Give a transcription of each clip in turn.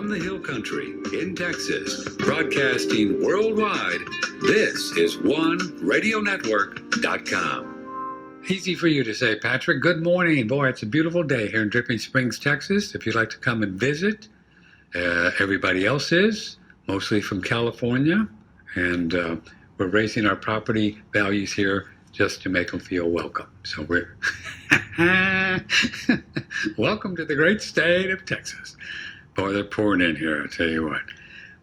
From the Hill Country in Texas, broadcasting worldwide, this is OneRadioNetwork.com. Easy for you to say, Patrick. Good morning. Boy, it's a beautiful day here in Dripping Springs, Texas. If you'd like to come and visit, everybody else is, mostly from California. And we're raising our property values here just to make them feel welcome. So we're welcome to the great state of Texas. Boy, they're pouring in here, I tell you what.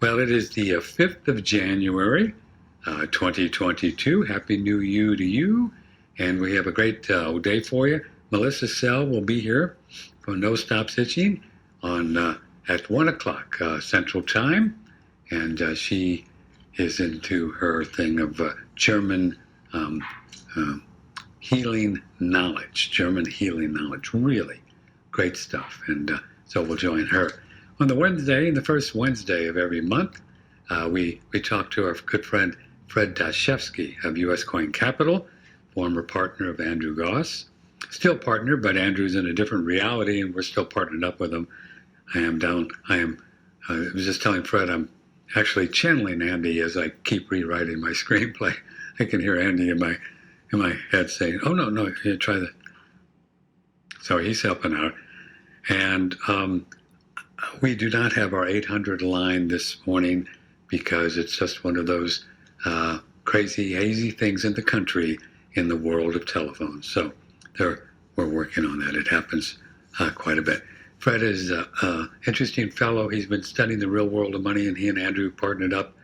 Well, it is the 5th of January, 2022. Happy New Year to you. And we have a great day for you. Melissa Sell will be here for No Stop Stitching on at 1 o'clock Central Time. And she is into her thing of German healing knowledge. German healing knowledge. Really great stuff. And so we'll join her. On the Wednesday, the first Wednesday of every month, we talk to our good friend Fred Dashevsky of U.S. Coin Capital, former partner of Andrew Goss. Still partner, but Andrew's in a different reality, and we're still partnered up with him. I was just telling Fred I'm actually channeling Andy as I keep rewriting my screenplay. I can hear Andy in my head saying, "Oh no, here, try that." So he's helping out, and we do not have our 800 line this morning because it's just one of those crazy, hazy things in the country in the world of telephones. So we're working on that. It happens quite a bit. Fred is an interesting fellow. He's been studying the real world of money, and he and Andrew partnered up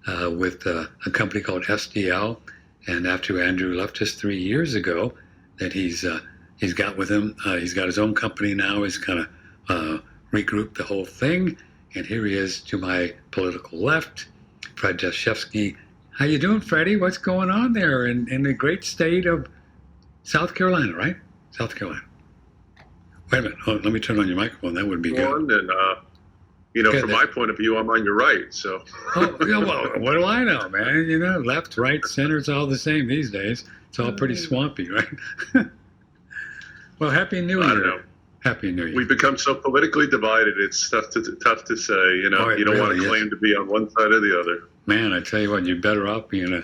with a company called SDL. And after Andrew left us 3 years ago, that he's got with him. He's got his own company now. He's kind of regrouped the whole thing. And here he is to my political left, Fred Dashevsky. How you doing, Freddie? What's going on there in the great state of South Carolina, right? South Carolina. Wait a minute. Oh, let me turn on your microphone. That would be good. And, from my point of view, I'm on your right. So. Oh, yeah, well, what do I know, man? Left, right, center, it's all the same these days. It's all pretty swampy, right? Well, Happy New Year. I don't know. Happy New Year. We've become so politically divided, it's tough to say. You don't really want to claim to be on one side or the other. Man, I tell you what, you're better off being I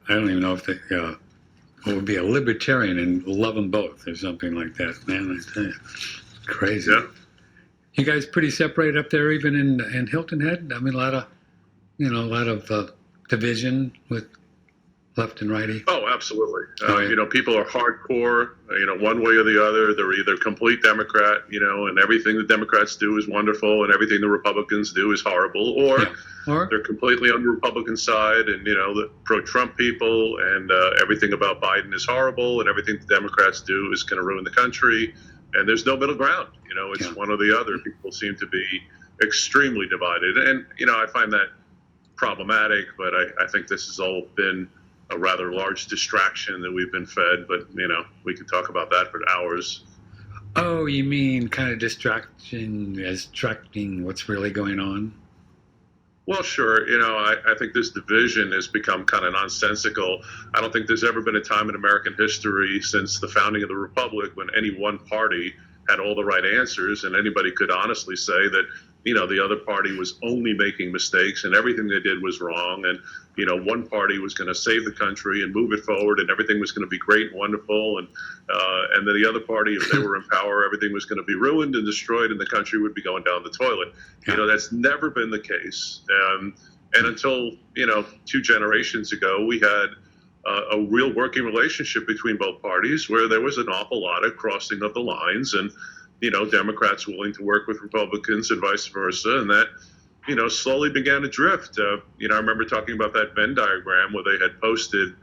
don't even know if what would be a libertarian and love them both or something like that. Man, I tell you, crazy. Yeah. You guys pretty separated up there, even in Hilton Head. I mean, a lot of division with left and righty. Oh, absolutely. People are hardcore. One way or the other. They're either complete Democrat, and everything the Democrats do is wonderful, and everything the Republicans do is horrible, or they're completely on the Republican side, and the pro-Trump people, and everything about Biden is horrible, and everything the Democrats do is going to ruin the country, and there's no middle ground. It's one or the other. People seem to be extremely divided, and I find that problematic. But I think this has all been a rather large distraction that we've been fed. But we could talk about that for hours. Oh, you mean kind of distracting what's really going on? Well, sure. I think this division has become kind of nonsensical. I don't think there's ever been a time in American history since the founding of the Republic when any one party had all the right answers, and anybody could honestly say that, the other party was only making mistakes and everything they did was wrong. And, one party was going to save the country and move it forward and everything was going to be great and wonderful. And then the other party, if they were in power, everything was going to be ruined and destroyed and the country would be going down the toilet. That's never been the case. And until, 2 generations ago, we had a real working relationship between both parties where there was an awful lot of crossing of the lines and, Democrats willing to work with Republicans and vice versa. And that, slowly began to drift. I remember talking about that Venn diagram where they had posted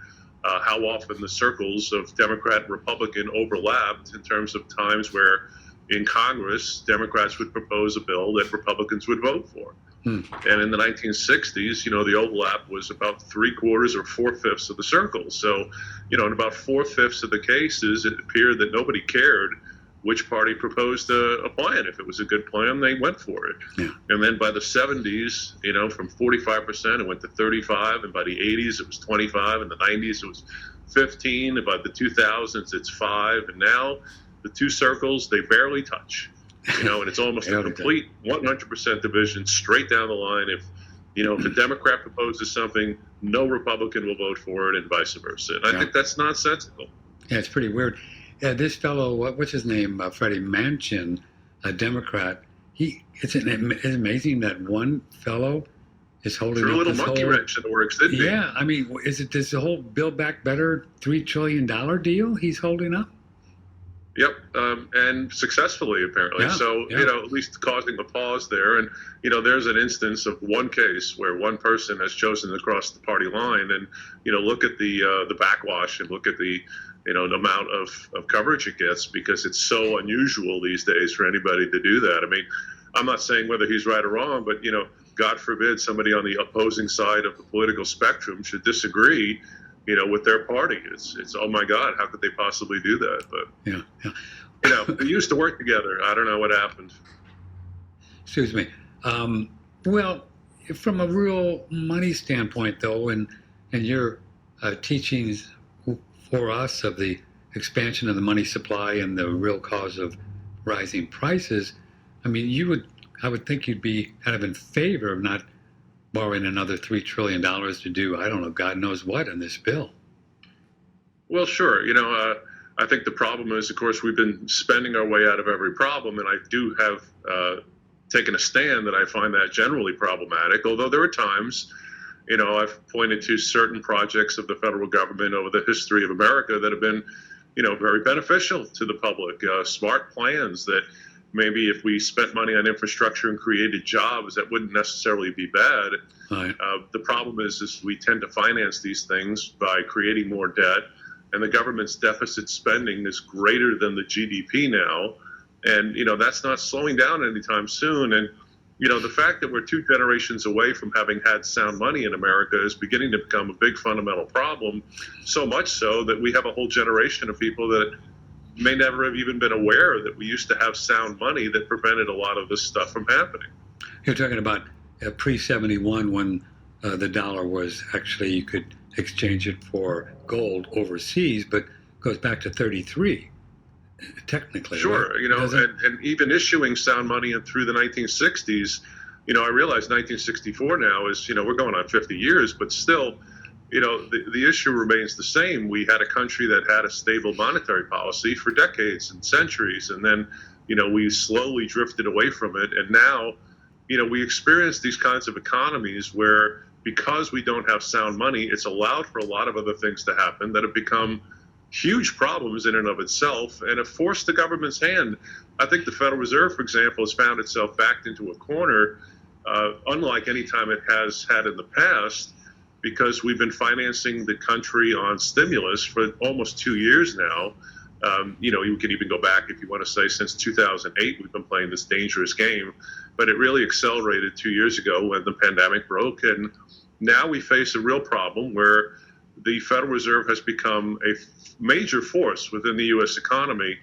how often the circles of Democrat and Republican overlapped in terms of times where in Congress, Democrats would propose a bill that Republicans would vote for. And in the 1960s, the overlap was about 3/4 or 4/5 of the circles. So, in about 4/5 of the cases, it appeared that nobody cared which party proposed a plan. If it was a good plan, they went for it. Yeah. And then by the 70s, from 45%, it went to 35. And by the 80s, it was 25. In the 90s, it was 15. And by the 2000s, it's 5. And now the two circles, they barely touch. And it's almost a Held it down. complete 100% division straight down the line. If a Democrat proposes something, no Republican will vote for it, and vice versa. And I think that's nonsensical. Yeah, it's pretty weird. This fellow, what's his name? Freddie Manchin, a Democrat. It's amazing that one fellow is holding Threw a up little this monkey whole. wrench in the works, didn't he? Yeah, I mean, is it this whole Build Back Better $3 trillion deal he's holding up? Yep, and successfully apparently. Yeah, So yeah. at least causing a pause there. And there's an instance of one case where one person has chosen to cross the party line, and look at the backwash, and look at the the amount of coverage it gets, because it's so unusual these days for anybody to do that. I mean, I'm not saying whether he's right or wrong, but God forbid somebody on the opposing side of the political spectrum should disagree with their party. It's oh my God, how could they possibly do that? But Yeah. they used to work together. I don't know what happened. Excuse me. Well, from a real money standpoint, though, and your teachings for us of the expansion of the money supply and the real cause of rising prices, I mean, I would think you'd be kind of in favor of not borrowing another $3 trillion to do, I don't know, God knows what in this bill. Well, sure. I think the problem is, of course, we've been spending our way out of every problem, and I do have taken a stand that I find that generally problematic, although there are times, I've pointed to certain projects of the federal government over the history of America that have been, very beneficial to the public, smart plans that maybe if we spent money on infrastructure and created jobs, that wouldn't necessarily be bad. Right. The problem is we tend to finance these things by creating more debt, and the government's deficit spending is greater than the GDP now, and that's not slowing down anytime soon. And the fact that we're 2 generations away from having had sound money in America is beginning to become a big fundamental problem, so much so that we have a whole generation of people that may never have even been aware that we used to have sound money that prevented a lot of this stuff from happening. You're talking about pre-71 when the dollar was actually, you could exchange it for gold overseas, but goes back to 33, technically. Sure, right? and even issuing sound money through the 1960s, I realize 1964 now is, we're going on 50 years, but still, the issue remains the same. We had a country that had a stable monetary policy for decades and centuries, and then, we slowly drifted away from it. And now, we experience these kinds of economies where, because we don't have sound money, it's allowed for a lot of other things to happen that have become huge problems in and of itself and have forced the government's hand. I think the Federal Reserve, for example, has found itself backed into a corner, unlike any time it has had in the past, because we've been financing the country on stimulus for almost 2 years now. You can even go back, if you want to say, since 2008, we've been playing this dangerous game, but it really accelerated 2 years ago when the pandemic broke. And now we face a real problem where the Federal Reserve has become a major force within the U.S. economy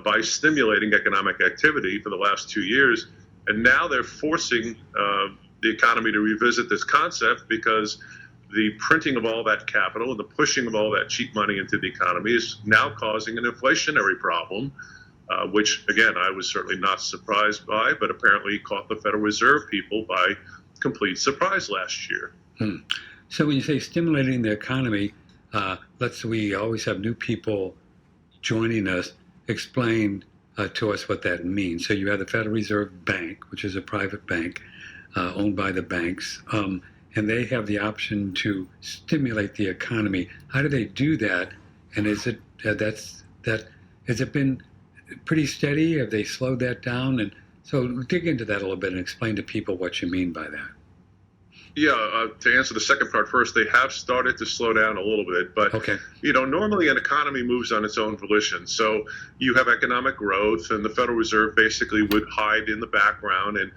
by stimulating economic activity for the last 2 years. And now they're forcing the economy to revisit this concept, because the printing of all that capital and the pushing of all that cheap money into the economy is now causing an inflationary problem, which, again, I was certainly not surprised by, but apparently caught the Federal Reserve people by complete surprise last year. So when you say stimulating the economy, we always have new people joining us. Explain to us what that means. So you have the Federal Reserve Bank, which is a private bank owned by the banks, and they have the option to stimulate the economy. How do they do that? And is it has it been pretty steady? Have they slowed that down? And so dig into that a little bit and explain to people what you mean by that. Yeah, to answer the second part first, they have started to slow down a little bit, but Okay. Normally an economy moves on its own volition. So you have economic growth, and the Federal Reserve basically would hide in the background and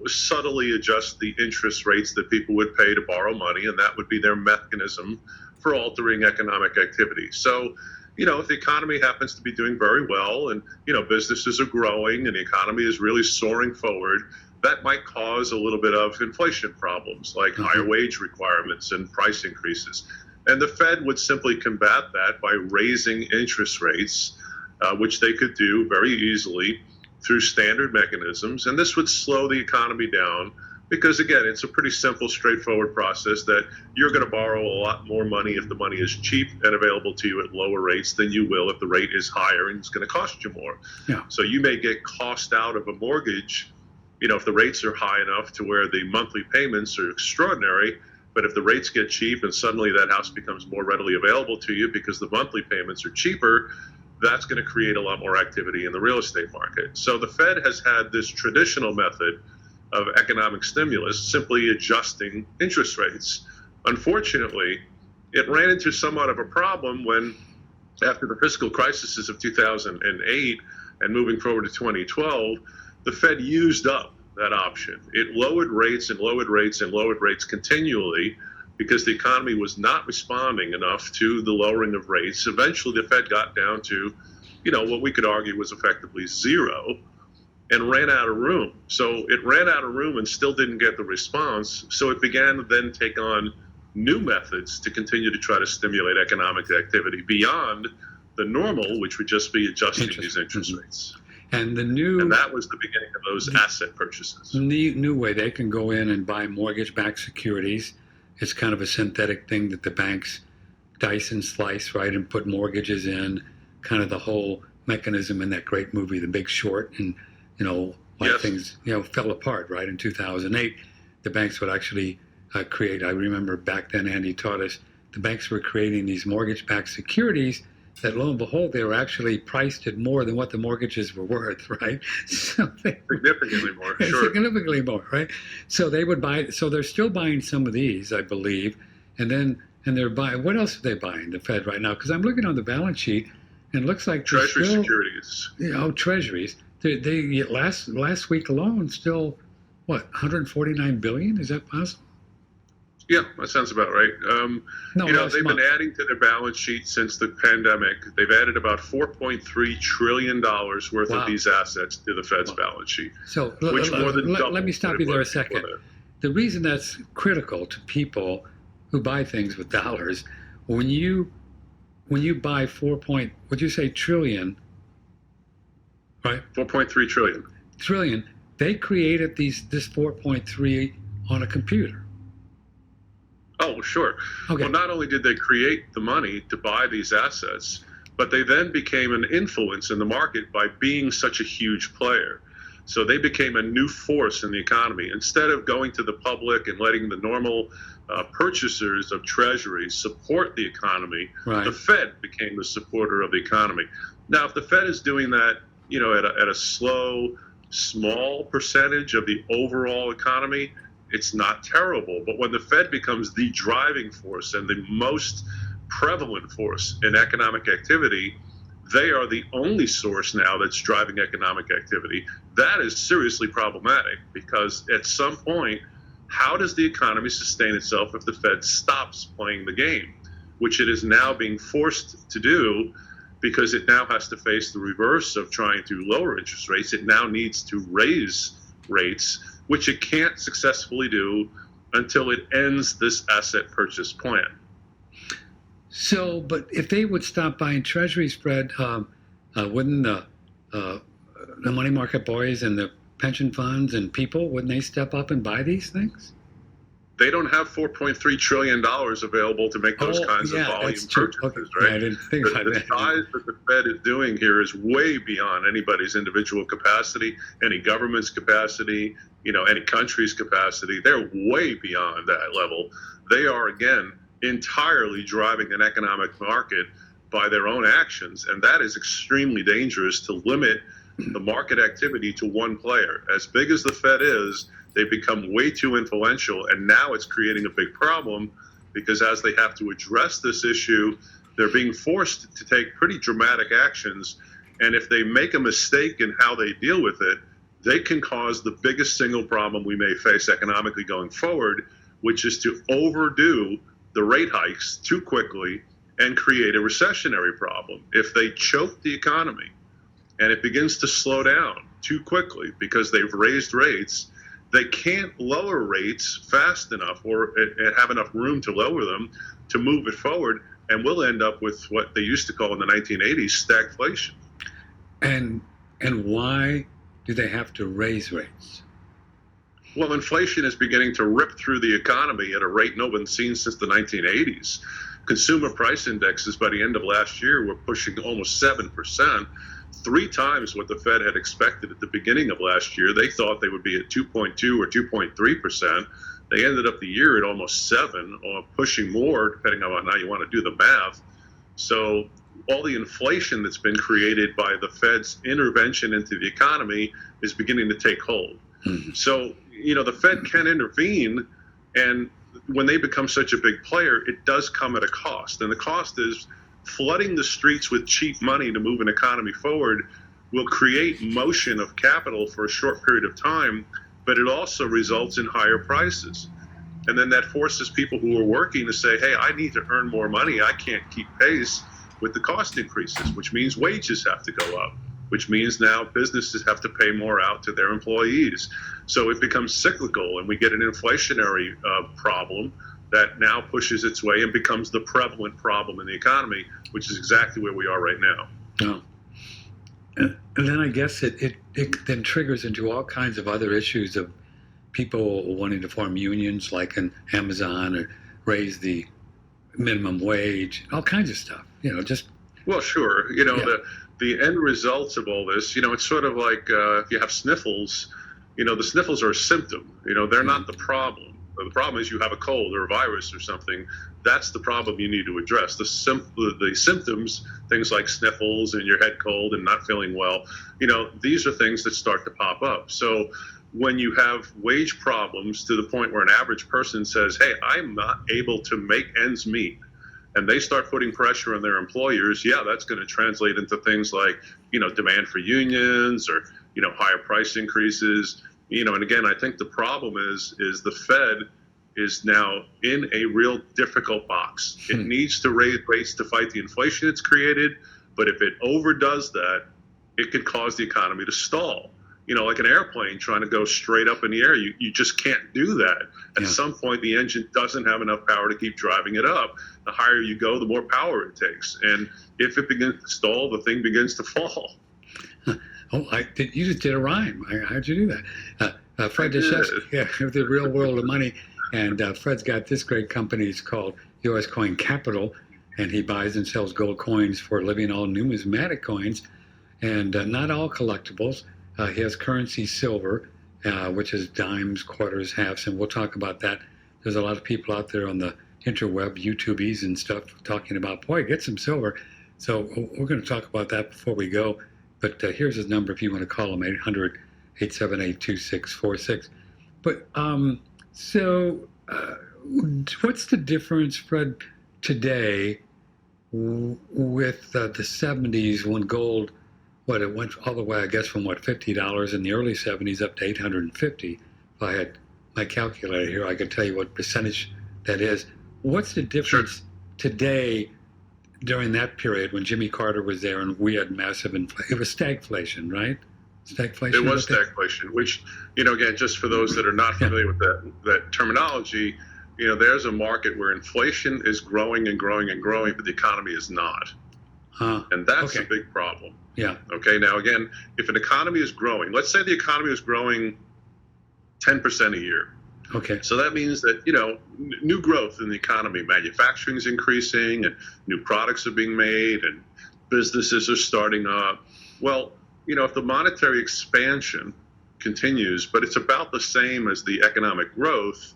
subtly adjust the interest rates that people would pay to borrow money, and that would be their mechanism for altering economic activity. So if the economy happens to be doing very well, and businesses are growing and the economy is really soaring forward, that might cause a little bit of inflation problems, like higher wage requirements and price increases. And the Fed would simply combat that by raising interest rates, which they could do very easily through standard mechanisms, and this would slow the economy down because, again, it's a pretty simple, straightforward process that you're going to borrow a lot more money if the money is cheap and available to you at lower rates than you will if the rate is higher and it's going to cost you more. Yeah. So you may get cost out of a mortgage, if the rates are high enough to where the monthly payments are extraordinary. But if the rates get cheap and suddenly that house becomes more readily available to you because the monthly payments are cheaper, that's going to create a lot more activity in the real estate market. So the Fed has had this traditional method of economic stimulus, simply adjusting interest rates. Unfortunately, it ran into somewhat of a problem when, after the fiscal crises of 2008 and moving forward to 2012, the Fed used up that option. It lowered rates and lowered rates and lowered rates continually because the economy was not responding enough to the lowering of rates. Eventually, the Fed got down to, what we could argue was effectively zero, and ran out of room. So it ran out of room and still didn't get the response. So it began to then take on new methods to continue to try to stimulate economic activity beyond the normal, which would just be adjusting these interest rates. And that was the beginning of those asset purchases. New way they can go in and buy mortgage-backed securities. It's kind of a synthetic thing that the banks dice and slice, right, and put mortgages in, kind of the whole mechanism in that great movie, The Big Short, and Yes. things fell apart, right? In 2008, the banks would actually create. I remember back then, Andy taught us the banks were creating these mortgage-backed securities that, lo and behold, they were actually priced at more than what the mortgages were worth, right? So Significantly more, sure. Significantly more, right? So they would buy. So they're still buying some of these, I believe, and they're buying. What else are they buying? The Fed right now? Because I'm looking on the balance sheet, and it looks like Treasury securities. Treasuries. They last week alone still, what, 149 billion? Is that possible? Yeah, that sounds about right. They've been adding to their balance sheet since the pandemic. They've added about $4.3 trillion worth of these assets to the Fed's balance sheet. So which more than let me stop you there a second. The reason that's critical to people who buy things with dollars, when you buy would you say trillion? Right. 4.3 trillion. Trillion. They created this 4.3 on a computer. Oh, sure. Okay. Well, not only did they create the money to buy these assets, but they then became an influence in the market by being such a huge player. So they became a new force in the economy. Instead of going to the public and letting the normal purchasers of treasuries support the economy, right, the Fed became the supporter of the economy. Now, if the Fed is doing that, at a slow, small percentage of the overall economy, it's not terrible. But when the Fed becomes the driving force and the most prevalent force in economic activity, they are the only source now that's driving economic activity. That is seriously problematic because at some point, how does the economy sustain itself if the Fed stops playing the game, which it is now being forced to do because it now has to face the reverse of trying to lower interest rates. It now needs to raise rates, which it can't successfully do until it ends this asset purchase plan. So, but if they would stop buying treasury spread, wouldn't the money market boys and the pension funds and people, wouldn't they step up and buy these things? They don't have $4.3 trillion available to make those kinds of volume purchases, okay, right? Yeah, I didn't think about the that. size that the Fed is doing here is way beyond anybody's individual capacity, any government's capacity, any country's capacity. They're way beyond that level. They are, again, entirely driving an economic market by their own actions, and that is extremely dangerous to limit the market activity to one player. As big as the Fed is, they've become way too influential, and now it's creating a big problem because as they have to address this issue, they're being forced to take pretty dramatic actions, and if they make a mistake in how they deal with it, they can cause the biggest single problem we may face economically going forward, which is to overdo the rate hikes too quickly and create a recessionary problem. If they choke the economy and it begins to slow down too quickly because they've raised rates, they can't lower rates fast enough or have enough room to lower them to move it forward, and we'll end up with what they used to call in the 1980s stagflation. And why do they have to raise rates? Well, inflation is beginning to rip through the economy at a rate no one's seen since the 1980s. Consumer price indexes by the end of last year were pushing almost 7%, 3 times what the Fed had expected at the beginning of last year. They thought they would be at 2.2 or 2.3%. They ended up the year at almost 7, or pushing more, depending on how you want to do the math. So all the inflation that's been created by the Fed's intervention into the economy is beginning to take hold. Mm-hmm. So, the Fed can intervene, and when they become such a big player, it does come at a cost. And the cost is flooding the streets with cheap money to move an economy forward will create motion of capital for a short period of time, but it also results in higher prices. And then that forces people who are working to say, hey, I need to earn more money. I can't keep pace with the cost increases, which means wages have to go up, which means now businesses have to pay more out to their employees. So it becomes cyclical, and we get an inflationary problem that now pushes its way and becomes the prevalent problem in the economy, which is exactly where we are right now. Oh. And then I guess it then triggers into all kinds of other issues of people wanting to form unions like in Amazon, or raise the minimum wage, all kinds of stuff, just. Well, sure. The end results of all this, it's sort of like if you have sniffles, the sniffles are a symptom. They're not the problem. The problem is you have a cold or a virus or something. That's the problem you need to address. The symptoms, things like sniffles and your head cold and not feeling well, these are things that start to pop up. So when you have wage problems to the point where an average person says, hey, I'm not able to make ends meet, and they start putting pressure on their employers, that's going to translate into things like, demand for unions, or, higher price increases. And again, I think the problem is the Fed is now in a real difficult box. It needs to raise rates to fight the inflation it's created, but if it overdoes that, it could cause the economy to stall. Like an airplane trying to go straight up in the air, you just can't do that. At some point, the engine doesn't have enough power to keep driving it up. The higher you go, the more power it takes. And if it begins to stall, the thing begins to fall. You just did a rhyme. How'd you do that? Fred Dashevsky, The Real World of Money. And Fred's got this great company. It's called U.S. Coin Capital. And he buys and sells gold coins for a living, all numismatic coins, and not all collectibles. He has currency silver, which is dimes, quarters, halves, and we'll talk about that. There's a lot of people out there on the interweb, YouTubies and stuff, talking about, boy, get some silver. So we're going to talk about that before we go. But here's his number if you want to call him, 800-878-2646. But what's the difference, Fred, today with the 70s when gold, it went all the way, I guess, from $50 in the early 70s up to $850. If I had my calculator here, I could tell you what percentage that is. What's the difference today during that period when Jimmy Carter was there and we had massive inflation? It was stagflation, right? Stagflation. It was stagflation, which, again, just for those that are not familiar with that terminology, there's a market where inflation is growing and growing and growing, but the economy is not. And that's a big problem. Yeah. Okay. Now, again, if an economy is growing, let's say the economy is growing 10% a year. Okay. So that means that, new growth in the economy, manufacturing is increasing, and new products are being made, and businesses are starting up. Well, if the monetary expansion continues, but it's about the same as the economic growth,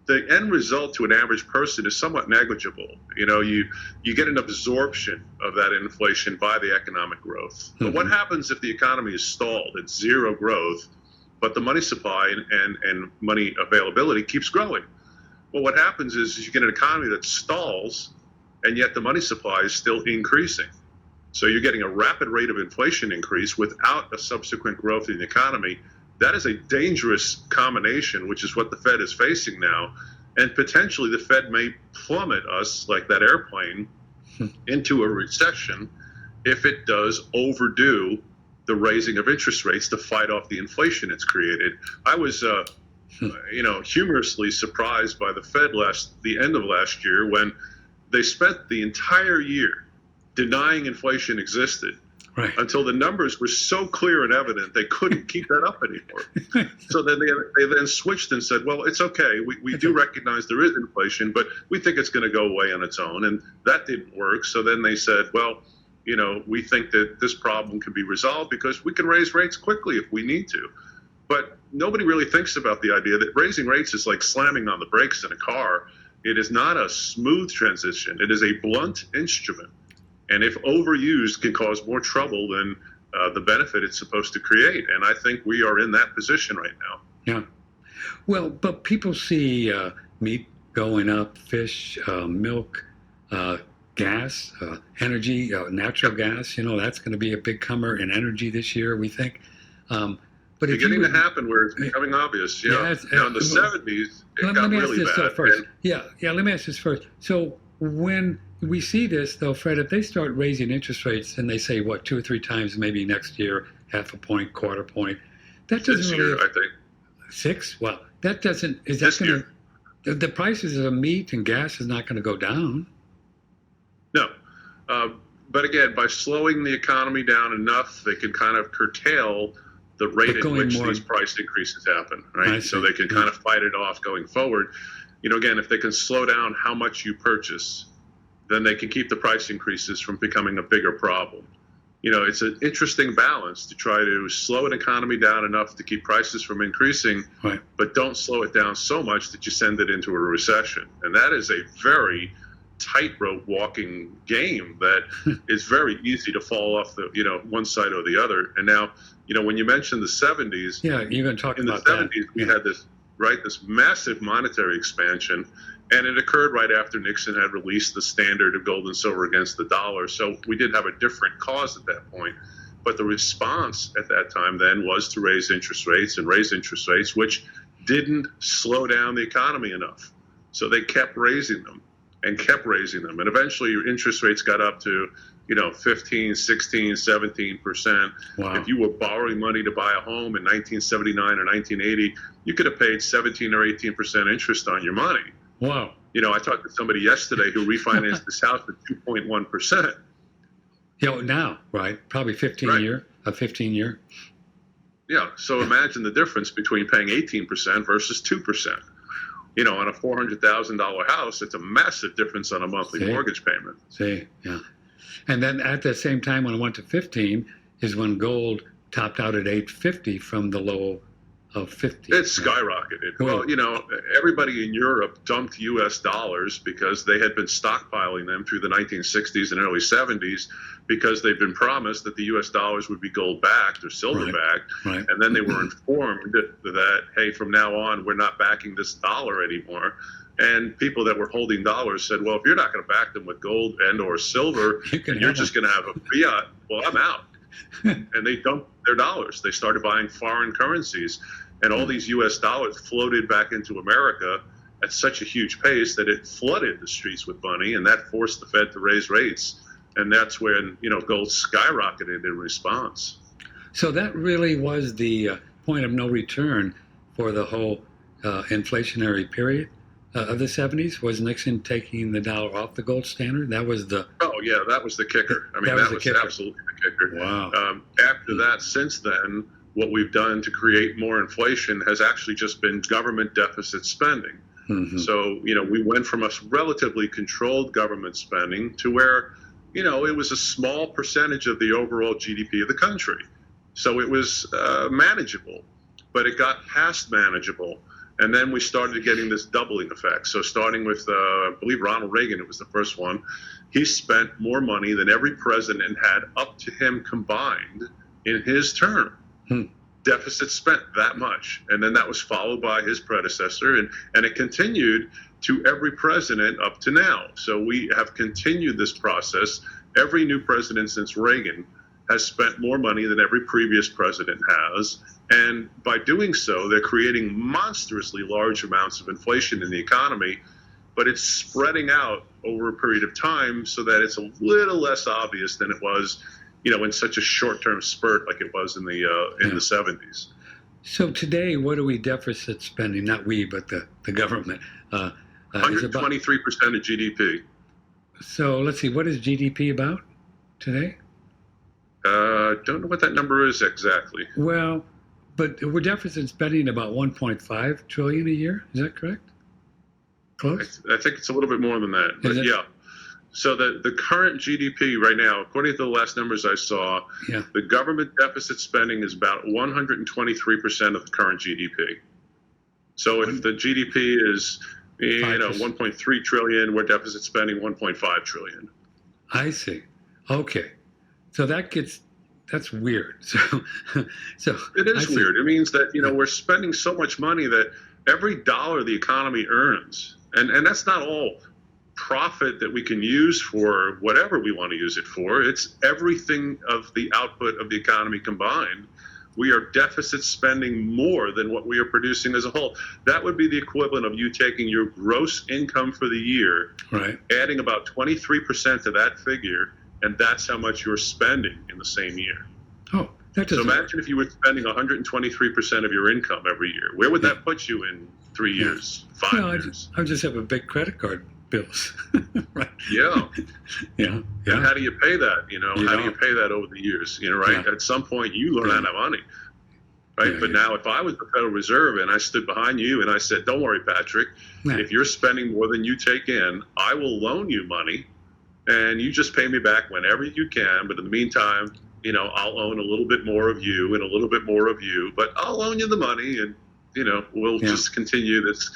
the end result to an average person is somewhat negligible. You get an absorption of that inflation by the economic growth. Mm-hmm. But what happens if the economy is stalled at zero growth, but the money supply and money availability keeps growing? Well, what happens is you get an economy that stalls, and yet the money supply is still increasing. So you're getting a rapid rate of inflation increase without a subsequent growth in the economy. That is a dangerous combination, which is what the Fed is facing now. And potentially the Fed may plummet us, like that airplane, into a recession if it does overdo the raising of interest rates to fight off the inflation it's created. I was, humorously surprised by the Fed the end of last year when they spent the entire year denying inflation existed. Right. until the numbers were so clear and evident they couldn't keep that up anymore. So then they then switched and said, well, it's okay. We do recognize there is inflation, but we think it's going to go away on its own. And that didn't work. So then they said, well, we think that this problem can be resolved because we can raise rates quickly if we need to. But nobody really thinks about the idea that raising rates is like slamming on the brakes in a car. It is not a smooth transition. It is a blunt instrument. And if overused, can cause more trouble than the benefit it's supposed to create. And I think we are in that position right now. Yeah. Well, but people see meat going up, fish, milk, gas, energy, natural gas. That's going to be a big comer in energy this year, we think. But it's beginning to happen where it's becoming obvious. Now, in the 70s, it got really bad. First. Let me ask this first. So when we see this, though, Fred, if they start raising interest rates and they say, 2 or 3 times maybe next year, half a point, quarter point, that doesn't this really... year, I think. 6? Well, that doesn't... Is that going to... The prices of meat and gas is not going to go down. No. But again, by slowing the economy down enough, they can kind of curtail the rate at which these price increases happen, right? So they can kind of fight it off going forward. Again, if they can slow down how much you purchase, then they can keep the price increases from becoming a bigger problem. It's an interesting balance to try to slow an economy down enough to keep prices from increasing, right, but don't slow it down so much that you send it into a recession. And that is a very tightrope walking game that is very easy to fall off the one side or the other. And now, when you mentioned the 70s, you're going to talk about that. In the 70s, we had this massive monetary expansion, and it occurred right after Nixon had released the standard of gold and silver against the dollar. So we did have a different cause at that point. But the response at that time then was to raise interest rates, which didn't slow down the economy enough. So they kept raising them. And eventually your interest rates got up to 15, 16, 17%. Wow. If you were borrowing money to buy a home in 1979 or 1980, you could have paid 17 or 18% interest on your money. Wow. I talked to somebody yesterday who refinanced his house at 2.1%. Now, right? Probably 15 year. Yeah. So imagine the difference between paying 18% versus 2%. On a $400,000 house, it's a massive difference on a monthly mortgage payment. Yeah. And then at the same time, when it went to 15, is when gold topped out at 850 from the low of 50. It skyrocketed. Well, everybody in Europe dumped U.S. dollars because they had been stockpiling them through the 1960s and early 70s because they've been promised that the U.S. dollars would be gold-backed or silver-backed. Right. And then they were informed that, hey, from now on, we're not backing this dollar anymore. And people that were holding dollars said, well, if you're not going to back them with gold and or silver, and you're just going to have a fiat, well, I'm out. And they dumped their dollars. They started buying foreign currencies. And all these U.S. dollars floated back into America at such a huge pace that it flooded the streets with money, and that forced the Fed to raise rates. And that's when, gold skyrocketed in response. So that really was the point of no return for the whole inflationary period of the 70s, was Nixon taking the dollar off the gold standard. That was the... Oh, yeah, that was the kicker. I mean, that was absolutely the kicker. Wow. After that, since then, what we've done to create more inflation has actually just been government deficit spending. Mm-hmm. So, we went from a relatively controlled government spending to where, it was a small percentage of the overall GDP of the country. So it was manageable, but it got past manageable. And then we started getting this doubling effect. So starting with, I believe Ronald Reagan, it was the first one, he spent more money than every president had up to him combined in his term. Deficit spent that much. And then that was followed by his predecessor, and it continued to every president up to now. So we have continued this process. Every new president since Reagan has spent more money than every previous president has. And by doing so, they're creating monstrously large amounts of inflation in the economy, but it's spreading out over a period of time so that it's a little less obvious than it was, in such a short-term spurt like it was in the 70s. So today, what are we deficit spending? Not we, but the government. 123% of GDP. So let's see, what is GDP about today? Don't know what that number is exactly. Well, but we're deficit spending about 1.5 trillion a year. Is that correct? Close? I think it's a little bit more than that, but Is it? yeah. So the current GDP right now, according to the last numbers I saw, Yeah. the government deficit spending is about 123% of the current GDP. So if the GDP is, 5%. 1.3 trillion, we're deficit spending 1.5 trillion. I see. Okay. So that's weird. So It I is see. weird. It means that, we're spending so much money that every dollar the economy earns, and that's not all profit that we can use for whatever we want to use it for. It's everything of the output of the economy combined. We are deficit spending more than what we are producing as a whole. That would be the equivalent of you taking your gross income for the year, Right. adding about 23% to that figure, and that's how much you're spending in the same year. Oh, that So doesn't. imagine if you were spending 123% of your income every year. Where would that put you in 3 Yeah. years, 5 No, years? I just have a big credit card bills. Right. Yeah. Yeah. And Yeah. how do you pay that? You How do you don't. pay that over the years? Right? Yeah. At some point, you run Yeah. out of money. Right? Yeah, But yeah. now, if I was the Federal Reserve and I stood behind you and I said, "Don't worry, Patrick, Yeah. if you're spending more than you take in, I will loan you money, and you just pay me back whenever you can. But in the meantime, I'll own a little bit more of you and a little bit more of you, but I'll loan you the money, and we'll Yeah. just continue this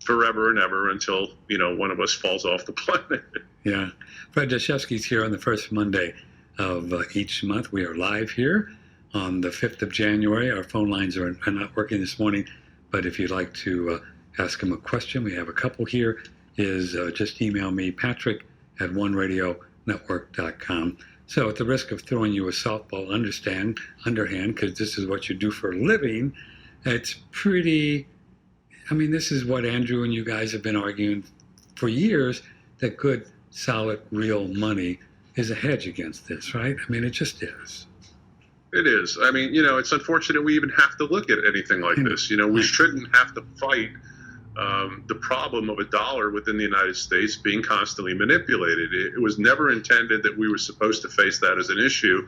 forever and ever until one of us falls off the planet." Yeah. Fred Dashevsky's here on the first Monday of each month. We are live here on the 5th of January. Our phone lines are not working this morning, but if you'd like to ask him a question, we have a couple here, is just email me, Patrick at oneradionetwork.com. So at the risk of throwing you a softball underhand, because this is what you do for a living, it's pretty, this is what Andrew and you guys have been arguing for years, that good, solid, real money is a hedge against this, right? It just is. It is. It's unfortunate we even have to look at anything like this. We shouldn't have to fight the problem of a dollar within the United States being constantly manipulated. It was never intended that we were supposed to face that as an issue.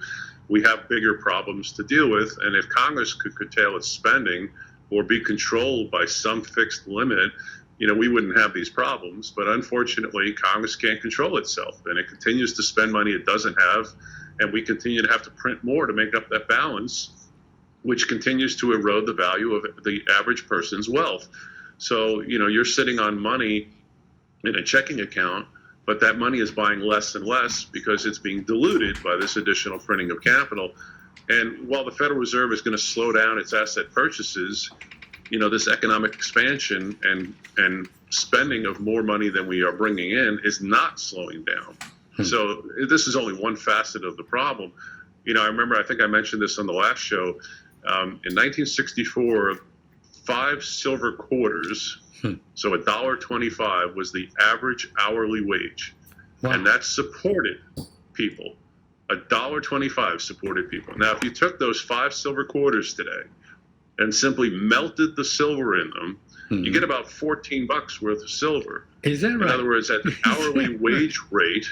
We have bigger problems to deal with, and if Congress could curtail its spending or be controlled by some fixed limit, we wouldn't have these problems. But unfortunately, Congress can't control itself, and it continues to spend money it doesn't have, and we continue to have to print more to make up that balance, which continues to erode the value of the average person's wealth. So, you're sitting on money in a checking account, but that money is buying less and less because it's being diluted by this additional printing of capital. And while the Federal Reserve is going to slow down its asset purchases, this economic expansion and spending of more money than we are bringing in is not slowing down. So this is only one facet of the problem. I remember, I think I mentioned this on the last show, in 1964, 5 silver quarters, so $1.25 was the average hourly wage. Wow. And that supported people. $1.25 supported people. Now, if you took those 5 silver quarters today and simply melted the silver in them, you get about $14 worth of silver. Is that right? In other words, at the hourly wage rate,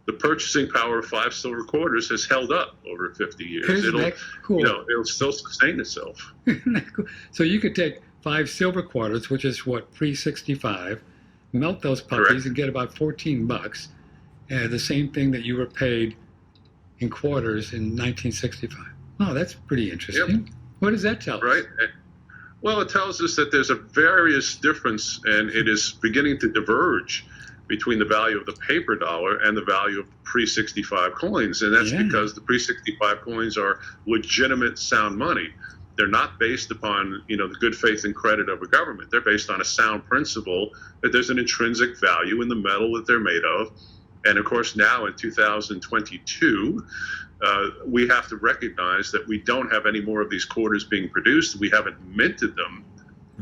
the purchasing power of 5 silver quarters has held up over 50 years. Isn't that cool? It'll still sustain itself. Isn't that cool? So you could take 5 silver quarters, which is what, pre-65, melt those puppies Correct. and get about $14. The same thing that you were paid in quarters in 1965. Oh, that's pretty interesting. Yep. What does that tell us? Right? Well, it tells us that there's a various difference, and it is beginning to diverge between the value of the paper dollar and the value of pre-65 coins. And that's because the pre-65 coins are legitimate sound money. They're not based upon, the good faith and credit of a government. They're based on a sound principle that there's an intrinsic value in the metal that they're made of. And of course, now in 2022, we have to recognize that we don't have any more of these quarters being produced. We haven't minted them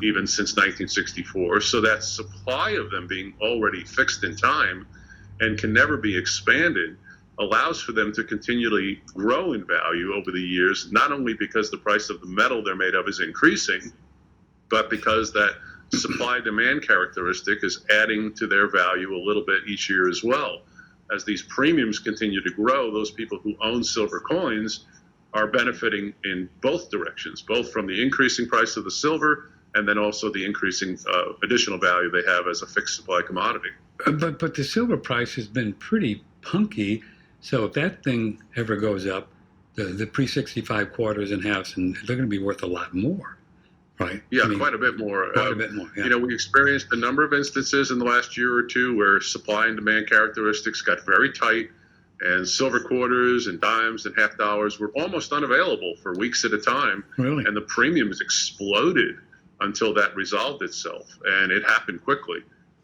even since 1964. So that supply of them being already fixed in time and can never be expanded allows for them to continually grow in value over the years, not only because the price of the metal they're made of is increasing, but because that supply-demand characteristic is adding to their value a little bit each year as well. as these premiums continue to grow, those people who own silver coins are benefiting in both directions, both from the increasing price of the silver and then also the increasing additional value they have as a fixed supply commodity. But the silver price has been pretty punky. So if that thing ever goes up, the pre-65 quarters and halves, and they're going to be worth a lot more, right? Yeah, quite a bit more. Quite a bit more. Yeah. You know, we experienced a number of instances in the last year or two where supply and demand characteristics got very tight, and silver quarters and dimes and half dollars were almost unavailable for weeks at a time. Really? And the premiums exploded until that resolved itself, and it happened quickly.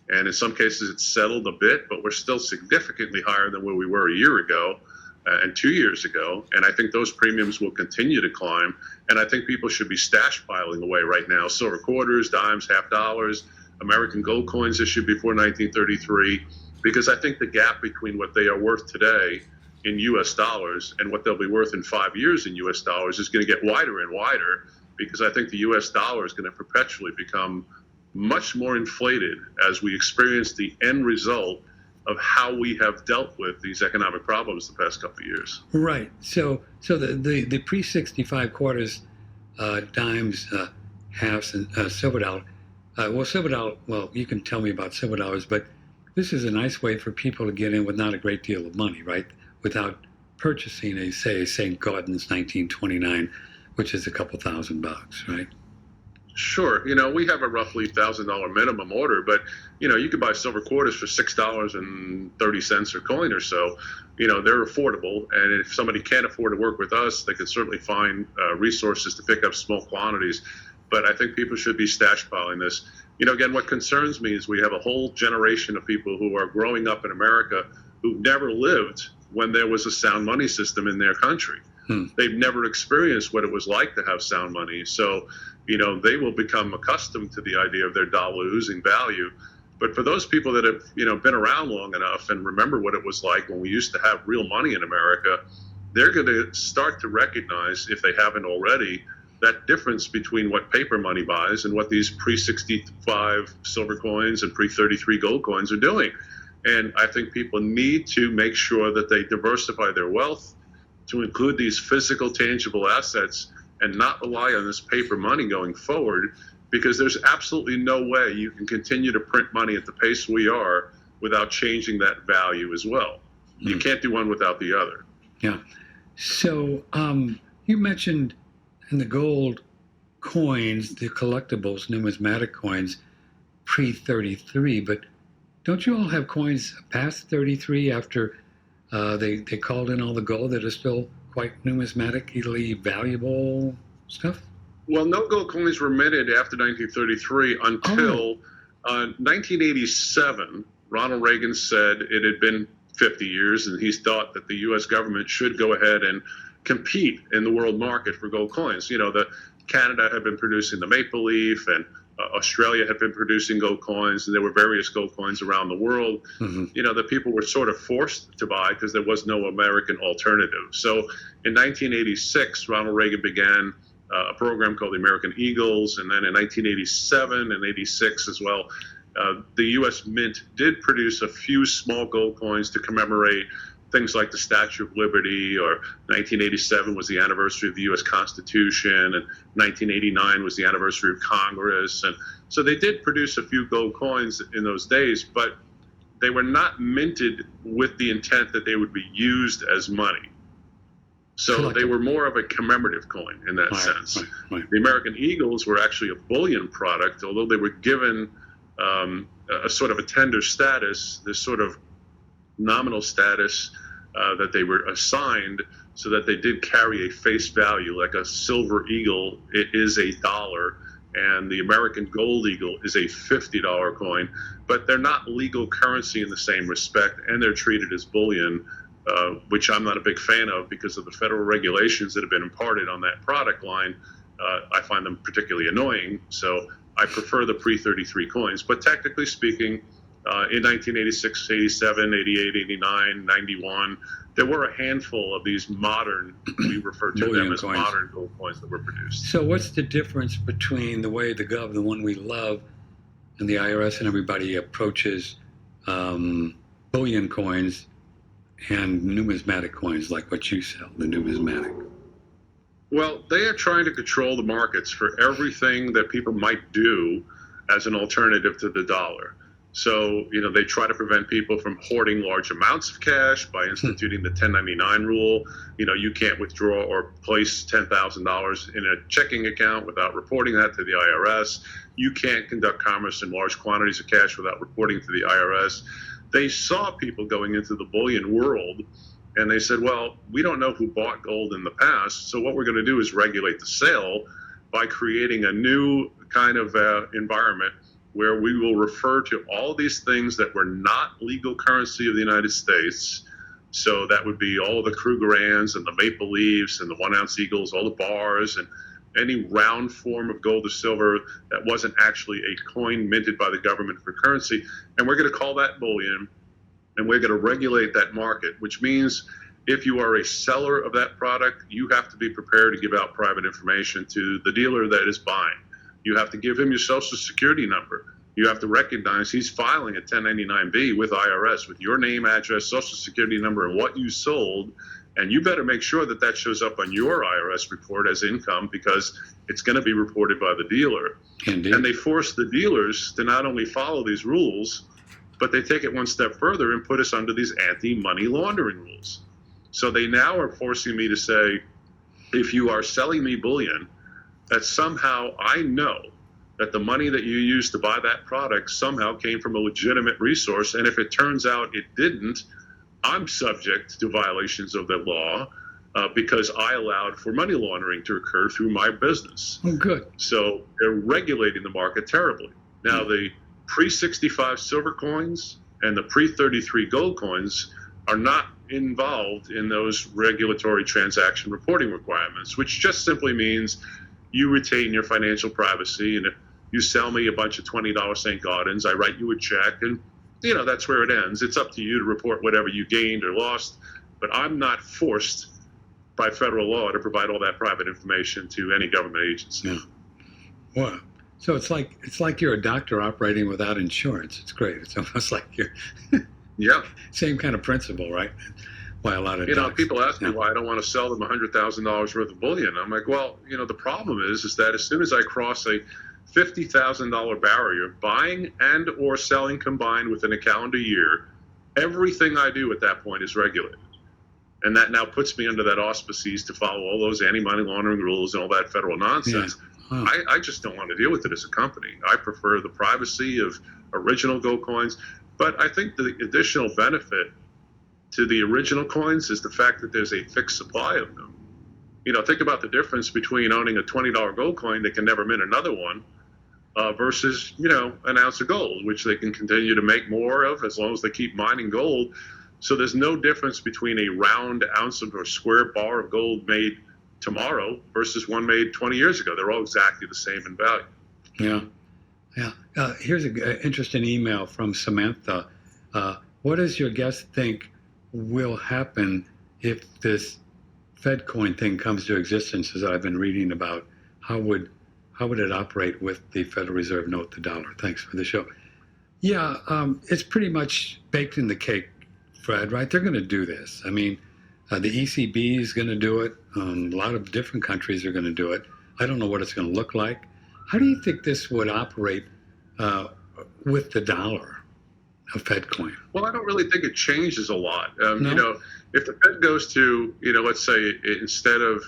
And in some cases, it's settled a bit, but we're still significantly higher than where we were a year ago and 2 years ago. And I think those premiums will continue to climb. And I think people should be stash piling away right now. Silver quarters, dimes, half dollars, American gold coins issued before 1933, because I think the gap between what they are worth today in U.S. dollars and what they'll be worth in 5 years in U.S. dollars is going to get wider and wider, because I think the U.S. dollar is going to perpetually become much more inflated as we experience the end result of how we have dealt with these economic problems the past couple of years. Right. So the pre-65 quarters, dimes, halves, and silver dollar. Silver dollar. Well, you can tell me about silver dollars, but this is a nice way for people to get in with not a great deal of money, right? Without purchasing a St. Gordon's 1929, which is a couple $1,000, right? Sure. You know, we have a roughly $1,000 minimum order, but, you know, you could buy silver quarters for $6.30 a coin or so. You know, they're affordable. And if somebody can't afford to work with us, they can certainly find resources to pick up small quantities. But I think people should be stash piling this. You know, again, what concerns me is we have a whole generation of people who are growing up in America who never lived when there was a sound money system in their country. They've never experienced what it was like to have sound money. So, you know, they will become accustomed to the idea of their dollar losing value. But for those people that have, you know, been around long enough and remember what it was like when we used to have real money in America, they're going to start to recognize, if they haven't already, that difference between what paper money buys and what these pre-65 silver coins and pre-33 gold coins are doing. And I think people need to make sure that they diversify their wealth to include these physical, tangible assets and not rely on this paper money going forward, because there's absolutely no way you can continue to print money at the pace we are without changing that value as well. You can't do one without the other. Yeah. So you mentioned in the gold coins, the collectibles, numismatic coins, pre-33, but don't you all have coins past 33 after they called in all the gold that are still quite numismatically valuable stuff? Well, no gold coins were minted after 1933 until 1987. Ronald Reagan said it had been 50 years, and he thought that the U.S. government should go ahead and compete in the world market for gold coins. You know, Canada had been producing the maple leaf, and Australia had been producing gold coins, and there were various gold coins around the world, you know, that people were sort of forced to buy because there was no American alternative. So in 1986, Ronald Reagan began a program called the American Eagles, and then in 1987 and 86 as well, the U.S. Mint did produce a few small gold coins to commemorate things like the Statue of Liberty, or 1987 was the anniversary of the U.S. Constitution, and 1989 was the anniversary of Congress. And so they did produce a few gold coins in those days, but they were not minted with the intent that they would be used as money. So they were more of a commemorative coin in that sense. Right. The American Eagles were actually a bullion product, although they were given a sort of a tender status, this sort of nominal status that they were assigned, so that they did carry a face value. Like a silver eagle, it is $1, and the American gold eagle is a $50 coin, but they're not legal currency in the same respect, and they're treated as bullion, which I'm not a big fan of because of the federal regulations that have been imparted on that product line. I find them particularly annoying, so I prefer the pre-33 coins. But technically speaking, in 1986, 87, 88, 89, 91, there were a handful of these modern, we refer to them as modern gold coins that were produced. So what's the difference between the way the Gov, the one we love, and the IRS and everybody approaches bullion coins and numismatic coins like what you sell, the numismatic? Well, they are trying to control the markets for everything that people might do as an alternative to the dollar. So, they try to prevent people from hoarding large amounts of cash by instituting the 1099 rule. You can't withdraw or place $10,000 in a checking account without reporting that to the IRS. You can't conduct commerce in large quantities of cash without reporting to the IRS. They saw people going into the bullion world, and they said, well, we don't know who bought gold in the past, so what we're going to do is regulate the sale by creating a new kind of environment where we will refer to all these things that were not legal currency of the United States. So that would be all the Krugerrands and the Maple Leafs and the 1 ounce eagles, all the bars, and any round form of gold or silver that wasn't actually a coin minted by the government for currency. And we're going to call that bullion, and we're going to regulate that market, which means if you are a seller of that product, you have to be prepared to give out private information to the dealer that is buying. You have to give him your social security number. You have to recognize he's filing a 1099-B with IRS with your name, address, social security number, and what you sold. And you better make sure that that shows up on your IRS report as income, because it's going to be reported by the dealer. Indeed. And they force the dealers to not only follow these rules, but they take it one step further and put us under these anti-money laundering rules. So they now are forcing me to say, if you are selling me bullion, that somehow I know that the money that you used to buy that product somehow came from a legitimate resource. And if it turns out it didn't, I'm subject to violations of the law because I allowed for money laundering to occur through my business. Oh, good. So they're regulating the market terribly. Now, the pre-65 silver coins and the pre-33 gold coins are not involved in those regulatory transaction reporting requirements, which just simply means you retain your financial privacy. And if you sell me a bunch of $20 St. Gaudens, I write you a check, and that's where it ends. It's up to you to report whatever you gained or lost, but I'm not forced by federal law to provide all that private information to any government agency. Yeah. Wow. So it's like you're a doctor operating without insurance. It's great. It's almost like you're Yeah. Same kind of principle, right? Why a lot of docs, people ask me why I don't want to sell them $100,000 worth of bullion. I'm like, well, the problem is that as soon as I cross a $50,000 barrier, buying and or selling combined within a calendar year, everything I do at that point is regulated. And that now puts me under that auspices to follow all those anti-money laundering rules and all that federal nonsense. Yeah. Wow. I just don't want to deal with it as a company. I prefer the privacy of original gold coins. But I think the additional benefit to the original coins is the fact that there's a fixed supply of them. Think about the difference between owning a $20 gold coin that can never mint another one versus, an ounce of gold, which they can continue to make more of as long as they keep mining gold. So there's no difference between a round ounce of or square bar of gold made tomorrow versus one made 20 years ago. They're all exactly the same in value. Yeah. Yeah. Here's an interesting email from Samantha. What does your guest think will happen if this Fed coin thing comes to existence, as I've been reading about? How would it operate with the Federal Reserve note, the dollar? Thanks for the show. Yeah, it's pretty much baked in the cake, Fred, right? They're going to do this. I mean, the ECB is going to do it. A lot of different countries are going to do it. I don't know what it's going to look like. How do you think this would operate with the dollar, a Fed coin? Well, I don't really think it changes a lot. No? If the Fed goes to, let's say instead of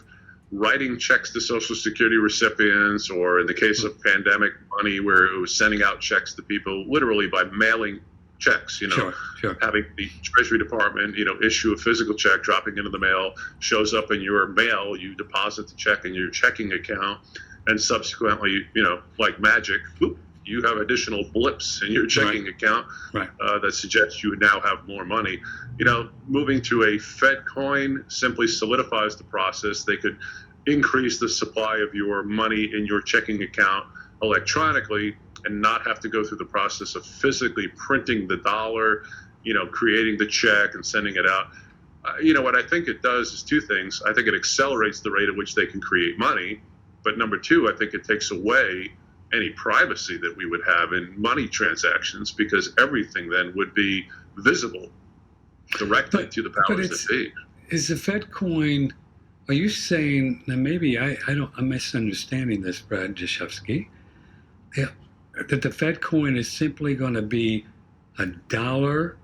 writing checks to Social Security recipients, or in the case of pandemic money, where it was sending out checks to people literally by mailing checks, Sure. having the Treasury Department, issue a physical check, dropping into the mail, shows up in your mail, you deposit the check in your checking account, and subsequently, like magic, whoop, you have additional blips in your checking account that suggests you now have more money. Moving to a Fed coin simply solidifies the process. They could increase the supply of your money in your checking account electronically and not have to go through the process of physically printing the dollar, creating the check and sending it out. What I think it does is two things. I think it accelerates the rate at which they can create money. But number two, I think it takes away any privacy that we would have in money transactions, because everything then would be visible. directly to the powers that be. Is the Fed coin? Are you saying? Now maybe I'm misunderstanding this, Brad Dashevsky. Yeah, that the Fed coin is simply going to be a dollar,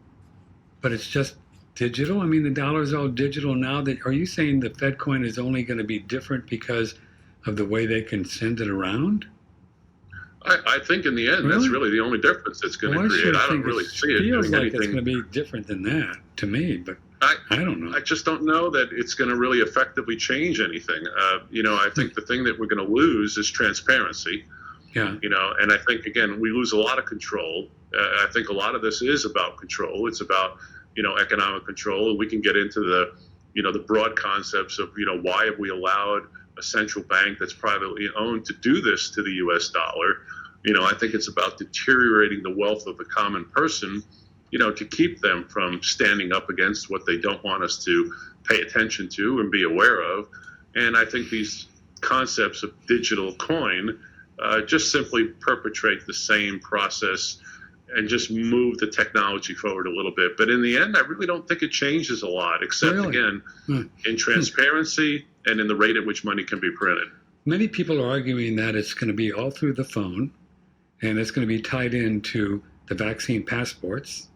but it's just digital. I mean, the dollar is all digital now. That are you saying the Fed coin is only going to be different because of the way they can send it around? I think in the end, that's really the only difference it's going to create. I don't really see it feels doing like anything. It's going to be different than that to me, but I don't know. I just don't know that it's going to really effectively change anything. I think the thing that we're going to lose is transparency. Yeah. And I think, again, we lose a lot of control. I think a lot of this is about control. It's about, economic control. And we can get into the broad concepts of, why have we allowed a central bank that's privately owned to do this to the U.S. dollar? I think it's about deteriorating the wealth of the common person, to keep them from standing up against what they don't want us to pay attention to and be aware of. And I think these concepts of digital coin just simply perpetrate the same process and just move the technology forward a little bit. But in the end, I really don't think it changes a lot, except, again, in transparency and in the rate at which money can be printed. Many people are arguing that it's going to be all through the phone, and it's going to be tied into the vaccine passports,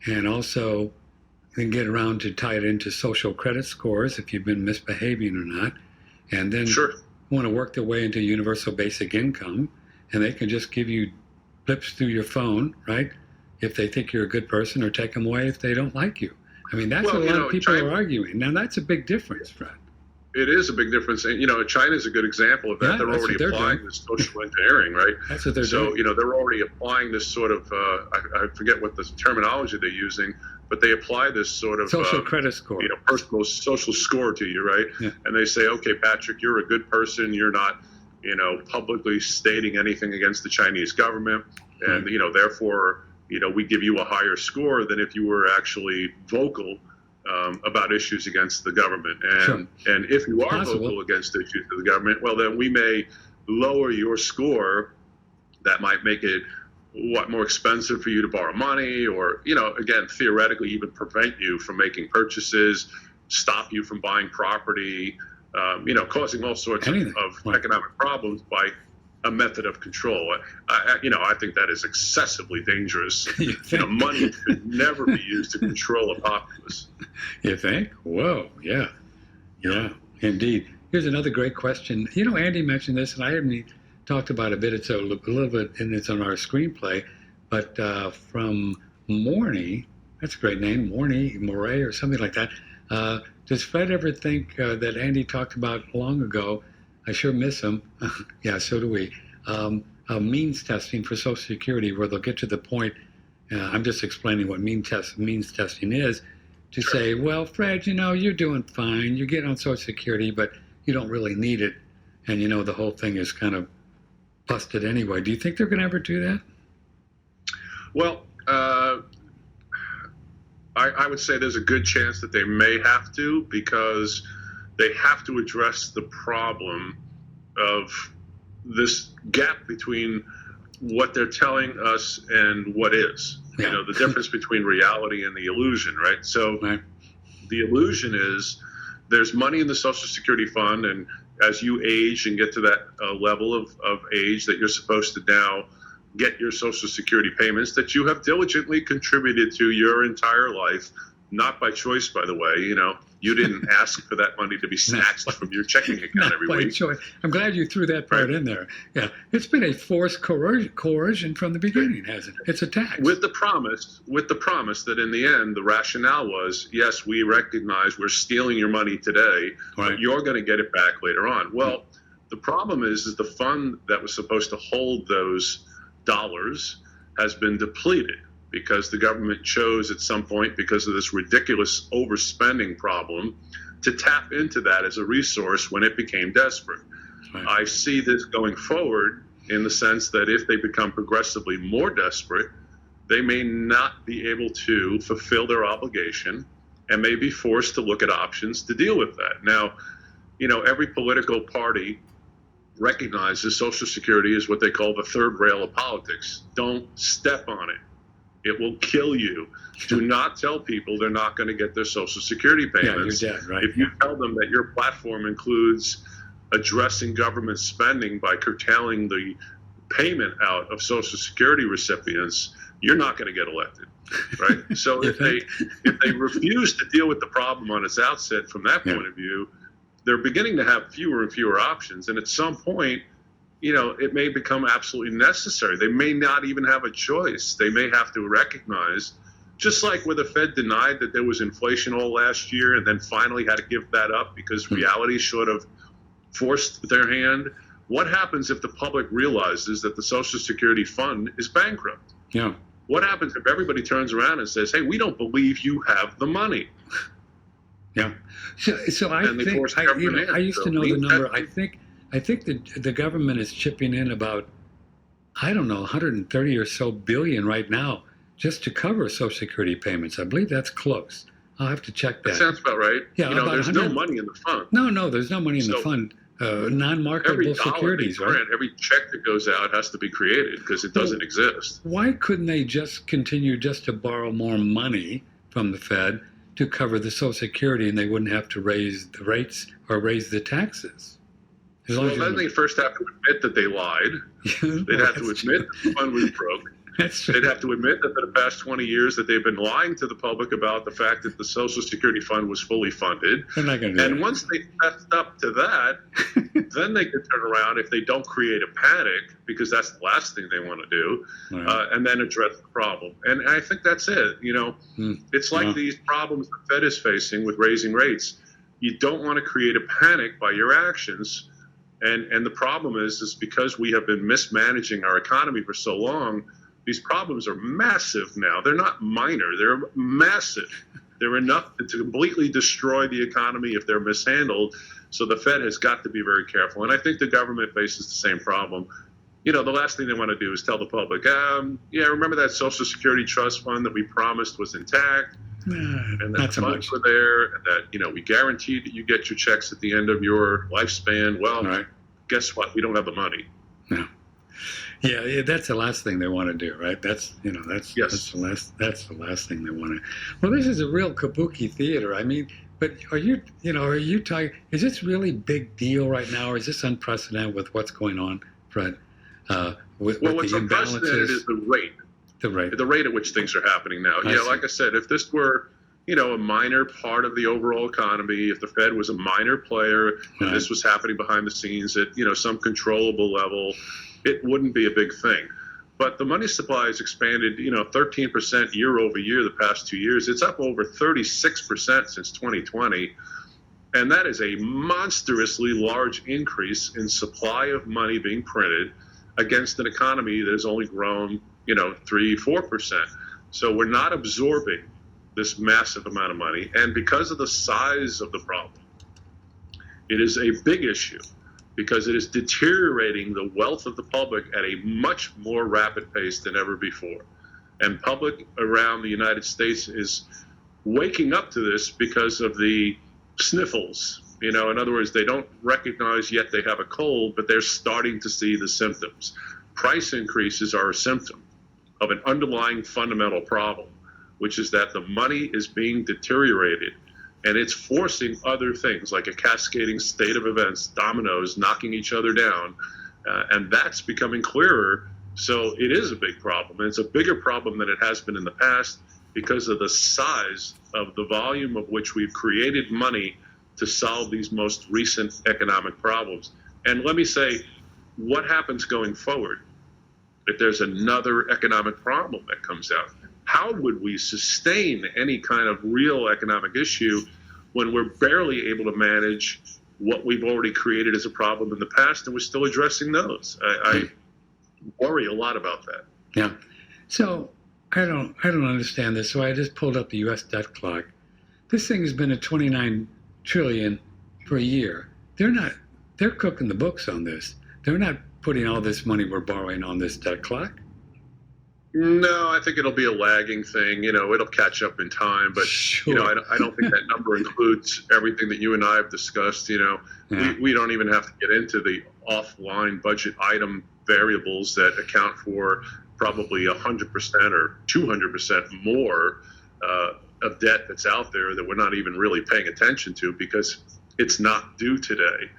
and also then get around to tie it into social credit scores if you've been misbehaving or not, and then want to work their way into universal basic income, and they can just give you blips through your phone, right? If they think you're a good person, or take them away if they don't like you. I mean, that's what a lot of people are arguing. Now, that's a big difference, Fred. It is a big difference. And, China is a good example of that. They're already applying this social engineering, right? That's what they're doing. So, they're already applying this sort of, I forget what the terminology they're using, but they apply this sort of social credit score, personal social score to you, right? Yeah. And they say, okay, Patrick, you're a good person. You're not, publicly stating anything against the Chinese government. And, therefore, we give you a higher score than if you were actually vocal about issues against the government. And if you are vocal against issues of the government, well, then we may lower your score. That might make it more expensive for you to borrow money, or, again, theoretically even prevent you from making purchases, stop you from buying property, causing all sorts of economic problems by a method of control. I think that is excessively dangerous. Money should never be used to control a populace. You think? Whoa, yeah, indeed. Here's another great question. Andy mentioned this, and I haven't talked about it a bit. It's a little bit, and it's on our screenplay. But from Morney, that's a great name, Moray, or something like that. Does Fred ever think that Andy talked about long ago? I sure miss him. Yeah, so do we. Means testing for Social Security, where they'll get to the point. I'm just explaining what means testing is, to say, well, Fred, you're doing fine. You get on Social Security, but you don't really need it, and the whole thing is kind of busted anyway. Do you think they're going to ever do that? Well, I would say there's a good chance that they may have to, because they have to address the problem of this gap between what they're telling us and what is. Yeah. The difference between reality and the illusion, right? So the illusion is there's money in the Social Security fund, and as you age and get to that level of age that you're supposed to now get your Social Security payments that you have diligently contributed to your entire life, not by choice, by the way. You didn't ask for that money to be snatched from your checking account every week. Choice. I'm glad you threw that part in there. Yeah, it's been a forced coercion from the beginning, hasn't it? It's a tax. With the promise that in the end, the rationale was, yes, we recognize we're stealing your money today, but you're going to get it back later on. Well, the problem is the fund that was supposed to hold those dollars has been depleted, because the government chose at some point, because of this ridiculous overspending problem, to tap into that as a resource when it became desperate. I see this going forward in the sense that if they become progressively more desperate, they may not be able to fulfill their obligation and may be forced to look at options to deal with that. Now, every political party recognizes Social Security is what they call the third rail of politics. Don't step on it. It will kill you. Do not tell people they're not going to get their Social Security payments. Yeah, you're dead, right? If you tell them that your platform includes addressing government spending by curtailing the payment out of Social Security recipients, you're not going to get elected, right? So if they refuse to deal with the problem on its outset from that point of view, they're beginning to have fewer and fewer options. And at some point, it may become absolutely necessary. They may not even have a choice. They may have to recognize, just like where the Fed denied that there was inflation all last year and then finally had to give that up because reality sort of forced their hand. What happens if the public realizes that the Social Security fund is bankrupt? Yeah. What happens if everybody turns around and says, hey, we don't believe you have the money? Yeah. So I think, I used to know the number. I think the government is chipping in about, I don't know, 130 or so billion right now just to cover Social Security payments. I believe that's close. I'll have to check that. That sounds about right. Yeah, there's no money in the fund. No, there's no money in the fund. Non-marketable securities, right? Every check that goes out has to be created because it doesn't exist. Why couldn't they just continue just to borrow more money from the Fed to cover the Social Security, and they wouldn't have to raise the rates or raise the taxes? Well, then they first have to admit that they lied. They'd have to admit that the fund was broke. That's true. They'd have to admit that for the past 20 years that they've been lying to the public about the fact that the Social Security fund was fully funded. They're not going to do And that. once they fessed up to that, then they could turn around if they don't create a panic, because that's the last thing they want to do, Right. and then address the problem. And I think that's it. It's like these problems the Fed is facing with raising rates. You don't want to create a panic by your actions. And the problem is because we have been mismanaging our economy for so long, these problems are massive now. They're not minor. They're massive. They're enough to completely destroy the economy if they're mishandled. So the Fed has got to be very careful. And I think the government faces the same problem. The last thing they want to do is tell the public, remember that Social Security trust fund that we promised was intact? And that the funds were there, and that, we guaranteed that you get your checks at the end of your lifespan. Well, guess what? We don't have the money. No. Yeah, that's the last thing they want to do, right? That's the last thing they want to. Well, this is a real kabuki theater. I mean, but are you talking? Is this really big deal right now, or is this unprecedented with what's going on, Fred? With what's the unprecedented imbalances? is the rate. The rate at which things are happening now. I see. Like I said, if this were, a minor part of the overall economy, if the Fed was a minor player, and this was happening behind the scenes at, some controllable level, it wouldn't be a big thing. But the money supply has expanded, 13% year over year the past 2 years. It's up over 36% since 2020. And that is a monstrously large increase in supply of money being printed against an economy that has only grown 3-4%. So we're not absorbing this massive amount of money. And because of the size of the problem, it is a big issue because it is deteriorating the wealth of the public at a much more rapid pace than ever before. And public around the United States is waking up to this because of the sniffles. In other words, they don't recognize yet they have a cold, but they're starting to see the symptoms. Price increases are a symptom of an underlying fundamental problem, which is that the money is being deteriorated and it's forcing other things like a cascading state of events, dominoes knocking each other down, and that's becoming clearer. So it is a big problem, and it's a bigger problem than it has been in the past because of the size of the volume of which we've created money to solve these most recent economic problems. And let me say, what happens going forward if there's another economic problem that comes out? How would we sustain any kind of real economic issue when we're barely able to manage what we've already created as a problem in the past and we're still addressing those? I worry a lot about that. Yeah. So I don't understand this. So I just pulled up the U.S. debt clock. This thing has been at 29 trillion for a year. They're cooking the books on this. They're not putting all this money we're borrowing on this debt clock. No, I think it'll be a lagging thing. It'll catch up in time. But, sure. I don't think that number includes everything that you and I have discussed. We don't even have to get into the offline budget item variables that account for probably 100% or 200% more of debt that's out there that we're not even really paying attention to because it's not due today,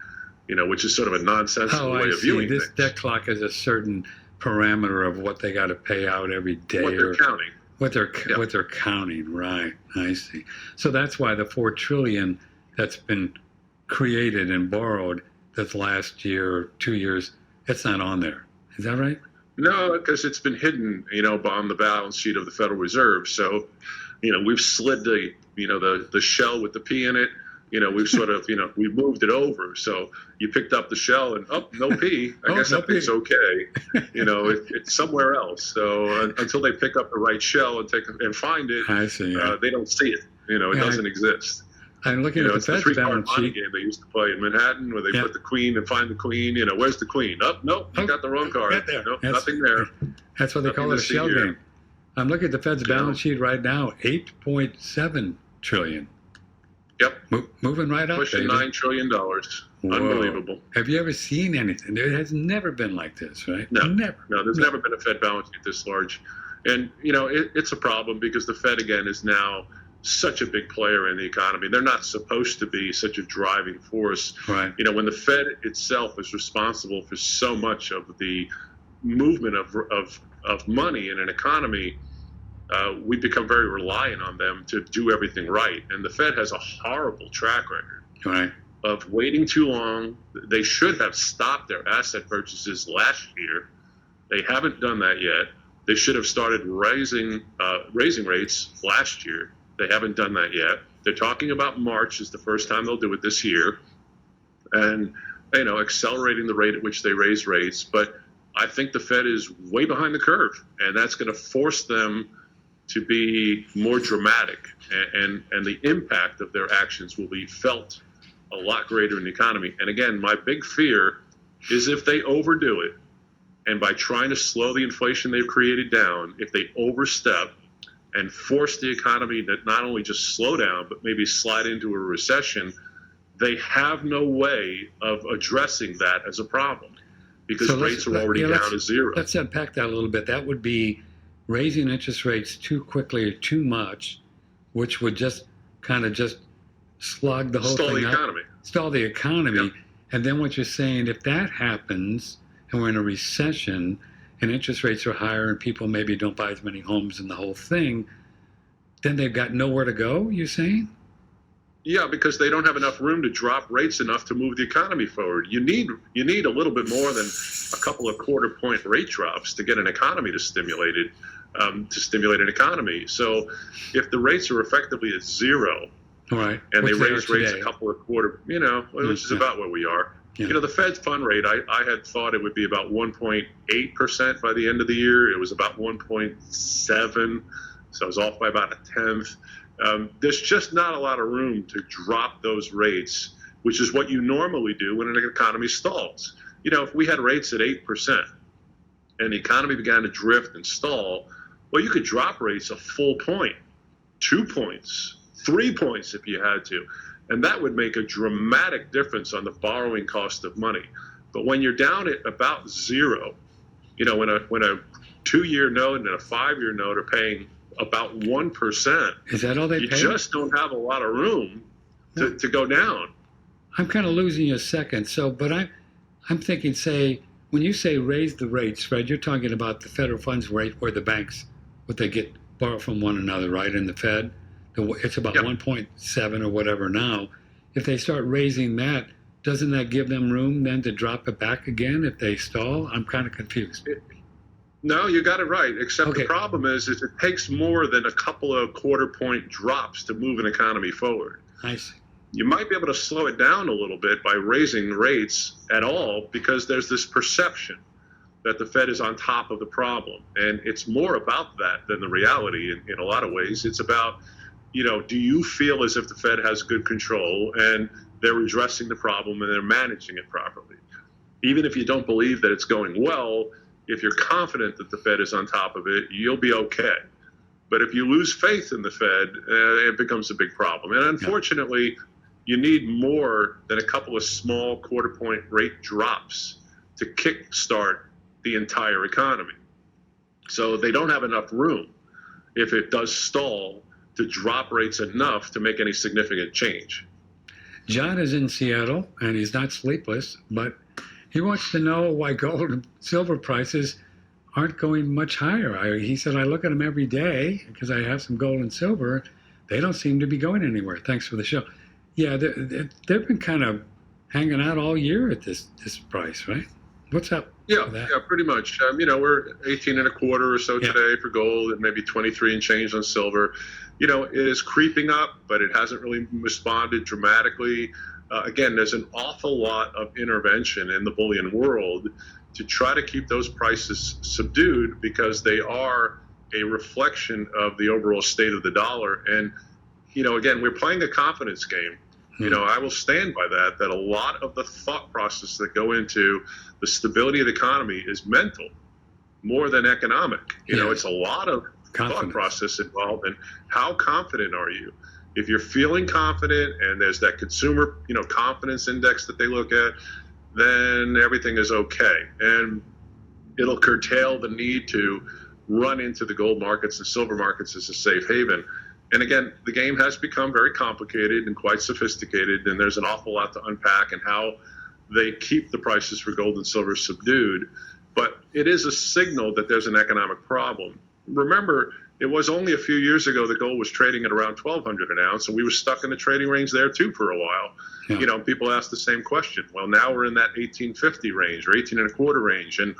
which is sort of a nonsensical way of viewing This things. debt clock is a certain parameter of what they got to pay out every day. What they're counting. What they're counting, right? I see. So that's why the $4 trillion that's been created and borrowed this last year or 2 years, it's not on there. Is that right? No, because it's been hidden, on the balance sheet of the Federal Reserve. So, we've slid the shell with the P in it. We've sort of, we've moved it over. So you picked up the shell and, no P. I guess no everything's P. okay. It's somewhere else. So until they pick up the right shell and find it, I see. Yeah. they don't see it. It doesn't exist. I'm looking at the it's the Fed's three-card balance money sheet. game they used to play in Manhattan, where they put the queen and find the queen. Where's the queen? Nope, you got the wrong card. Right there. Nope, nothing there. That's what they call it, a shell game. I'm looking at the Fed's balance sheet right now, 8.7 trillion. Yep. Moving right up, pushing baby. $9 trillion. Whoa. Unbelievable. Have you ever seen anything? There has never been like this, right? No. Never. No, there's never been a Fed balance sheet this large. And, it's a problem because the Fed, again, is now such a big player in the economy. They're not supposed to be such a driving force. Right. When the Fed itself is responsible for so much of the movement of money in an economy, we become very reliant on them to do everything right. And the Fed has a horrible track record Right. of waiting too long. They should have stopped their asset purchases last year. They haven't done that yet. They should have started raising rates last year. They haven't done that yet. They're talking about March is the first time they'll do it this year, and accelerating the rate at which they raise rates. But I think the Fed is way behind the curve, and that's going to force them to be more dramatic, and the impact of their actions will be felt a lot greater in the economy. And again, my big fear is if they overdo it, and by trying to slow the inflation they've created down, if they overstep and force the economy to not only just slow down, but maybe slide into a recession, they have no way of addressing that as a problem because rates are already down to zero. Let's unpack that a little bit. That would be raising interest rates too quickly or too much, which would just kind of just slug the whole Stall thing the up. economy. Stall the economy. Yep. And then what you're saying, if that happens and we're in a recession and interest rates are higher and people maybe don't buy as many homes and the whole thing, then they've got nowhere to go, you're saying? Yeah, because they don't have enough room to drop rates enough to move the economy forward. You need a little bit more than a couple of quarter-point rate drops to get an economy to stimulate an economy. So if the rates are effectively at zero, Right. and Which they raise rates today. a couple of which is about where we are. Yeah. The Fed's fund rate, I had thought it would be about 1.8% by the end of the year. It was about 1.7, so I was off by about a tenth. There's just not a lot of room to drop those rates, which is what you normally do when an economy stalls. If we had rates at 8% and the economy began to drift and stall, well, you could drop rates a full point, 2 points, 3 points if you had to. And that would make a dramatic difference on the borrowing cost of money. But when you're down at about zero, when a 2-year note and a 5-year note are paying about 1%, Is that all they you pay? just don't have a lot of room to go down. I'm kind of losing you a second. But I'm thinking, say, when you say raise the rates, Fred, you're talking about the federal funds rate where the banks, what they get borrow from one another, right? In the Fed, it's about 1.7 or whatever now. If they start raising that, doesn't that give them room then to drop it back again if they stall? I'm kind of confused. No, you got it right. Except Okay. the problem is it takes more than a couple of quarter-point drops to move an economy forward. I see. You might be able to slow it down a little bit by raising rates at all because there's this perception that the Fed is on top of the problem. And it's more about that than the reality in a lot of ways. It's about, do you feel as if the Fed has good control and they're addressing the problem and they're managing it properly? Even if you don't believe that it's going well, if you're confident that the Fed is on top of it, you'll be okay. But if you lose faith in the Fed, it becomes a big problem. And unfortunately, you need more than a couple of small quarter-point rate drops to kickstart the entire economy. So they don't have enough room, if it does stall, to drop rates enough to make any significant change. John is in Seattle, and he's not sleepless, but he wants to know why gold and silver prices aren't going much higher. He said, I look at them every day because I have some gold and silver. They don't seem to be going anywhere. Thanks for the show. Yeah, they've been kind of hanging out all year at this price, right? What's up? Yeah, pretty much. We're 18 and a quarter or so today for gold, and maybe 23 and change on silver. It is creeping up, but it hasn't really responded dramatically. Again, there's an awful lot of intervention in the bullion world to try to keep those prices subdued, because they are a reflection of the overall state of the dollar. And, again, we're playing a confidence game. I will stand by that a lot of the thought process that go into the stability of the economy is mental more than economic. It's a lot of thought process involved. And how confident are you? If you're feeling confident and there's that consumer, confidence index that they look at, then everything is okay. And it'll curtail the need to run into the gold markets and silver markets as a safe haven. And again, the game has become very complicated and quite sophisticated, and there's an awful lot to unpack in how they keep the prices for gold and silver subdued. But it is a signal that there's an economic problem. Remember, it was only a few years ago that gold was trading at around $1,200 an ounce, and we were stuck in the trading range there too for a while. Yeah. People ask the same question. Well, now we're in that 1850 range or 18 and a quarter range, and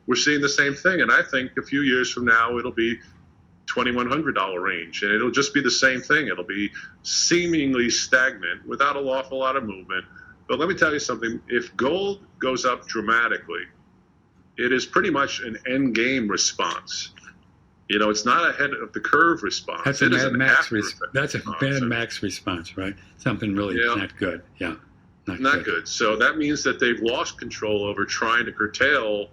we're seeing the same thing. And I think a few years from now, it'll be $2,100 range, and it'll just be the same thing. It'll be seemingly stagnant without an awful lot of movement. But let me tell you something. If gold goes up dramatically, it is pretty much an end game response. It's not a head of the curve response. That's a bad max response, right? Something really not good. Yeah, not good. So that means that they've lost control over trying to curtail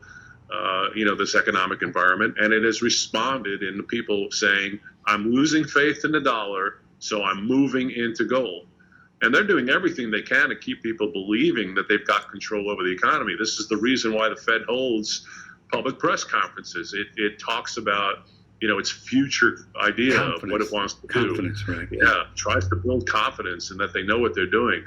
this economic environment, and it has responded in the people saying, I'm losing faith in the dollar, so I'm moving into gold. And they're doing everything they can to keep people believing that they've got control over the economy. This is the reason why the Fed holds public press conferences. It talks about, its future idea of what it wants to do. Confidence, right. Yeah, tries to build confidence in that they know what they're doing.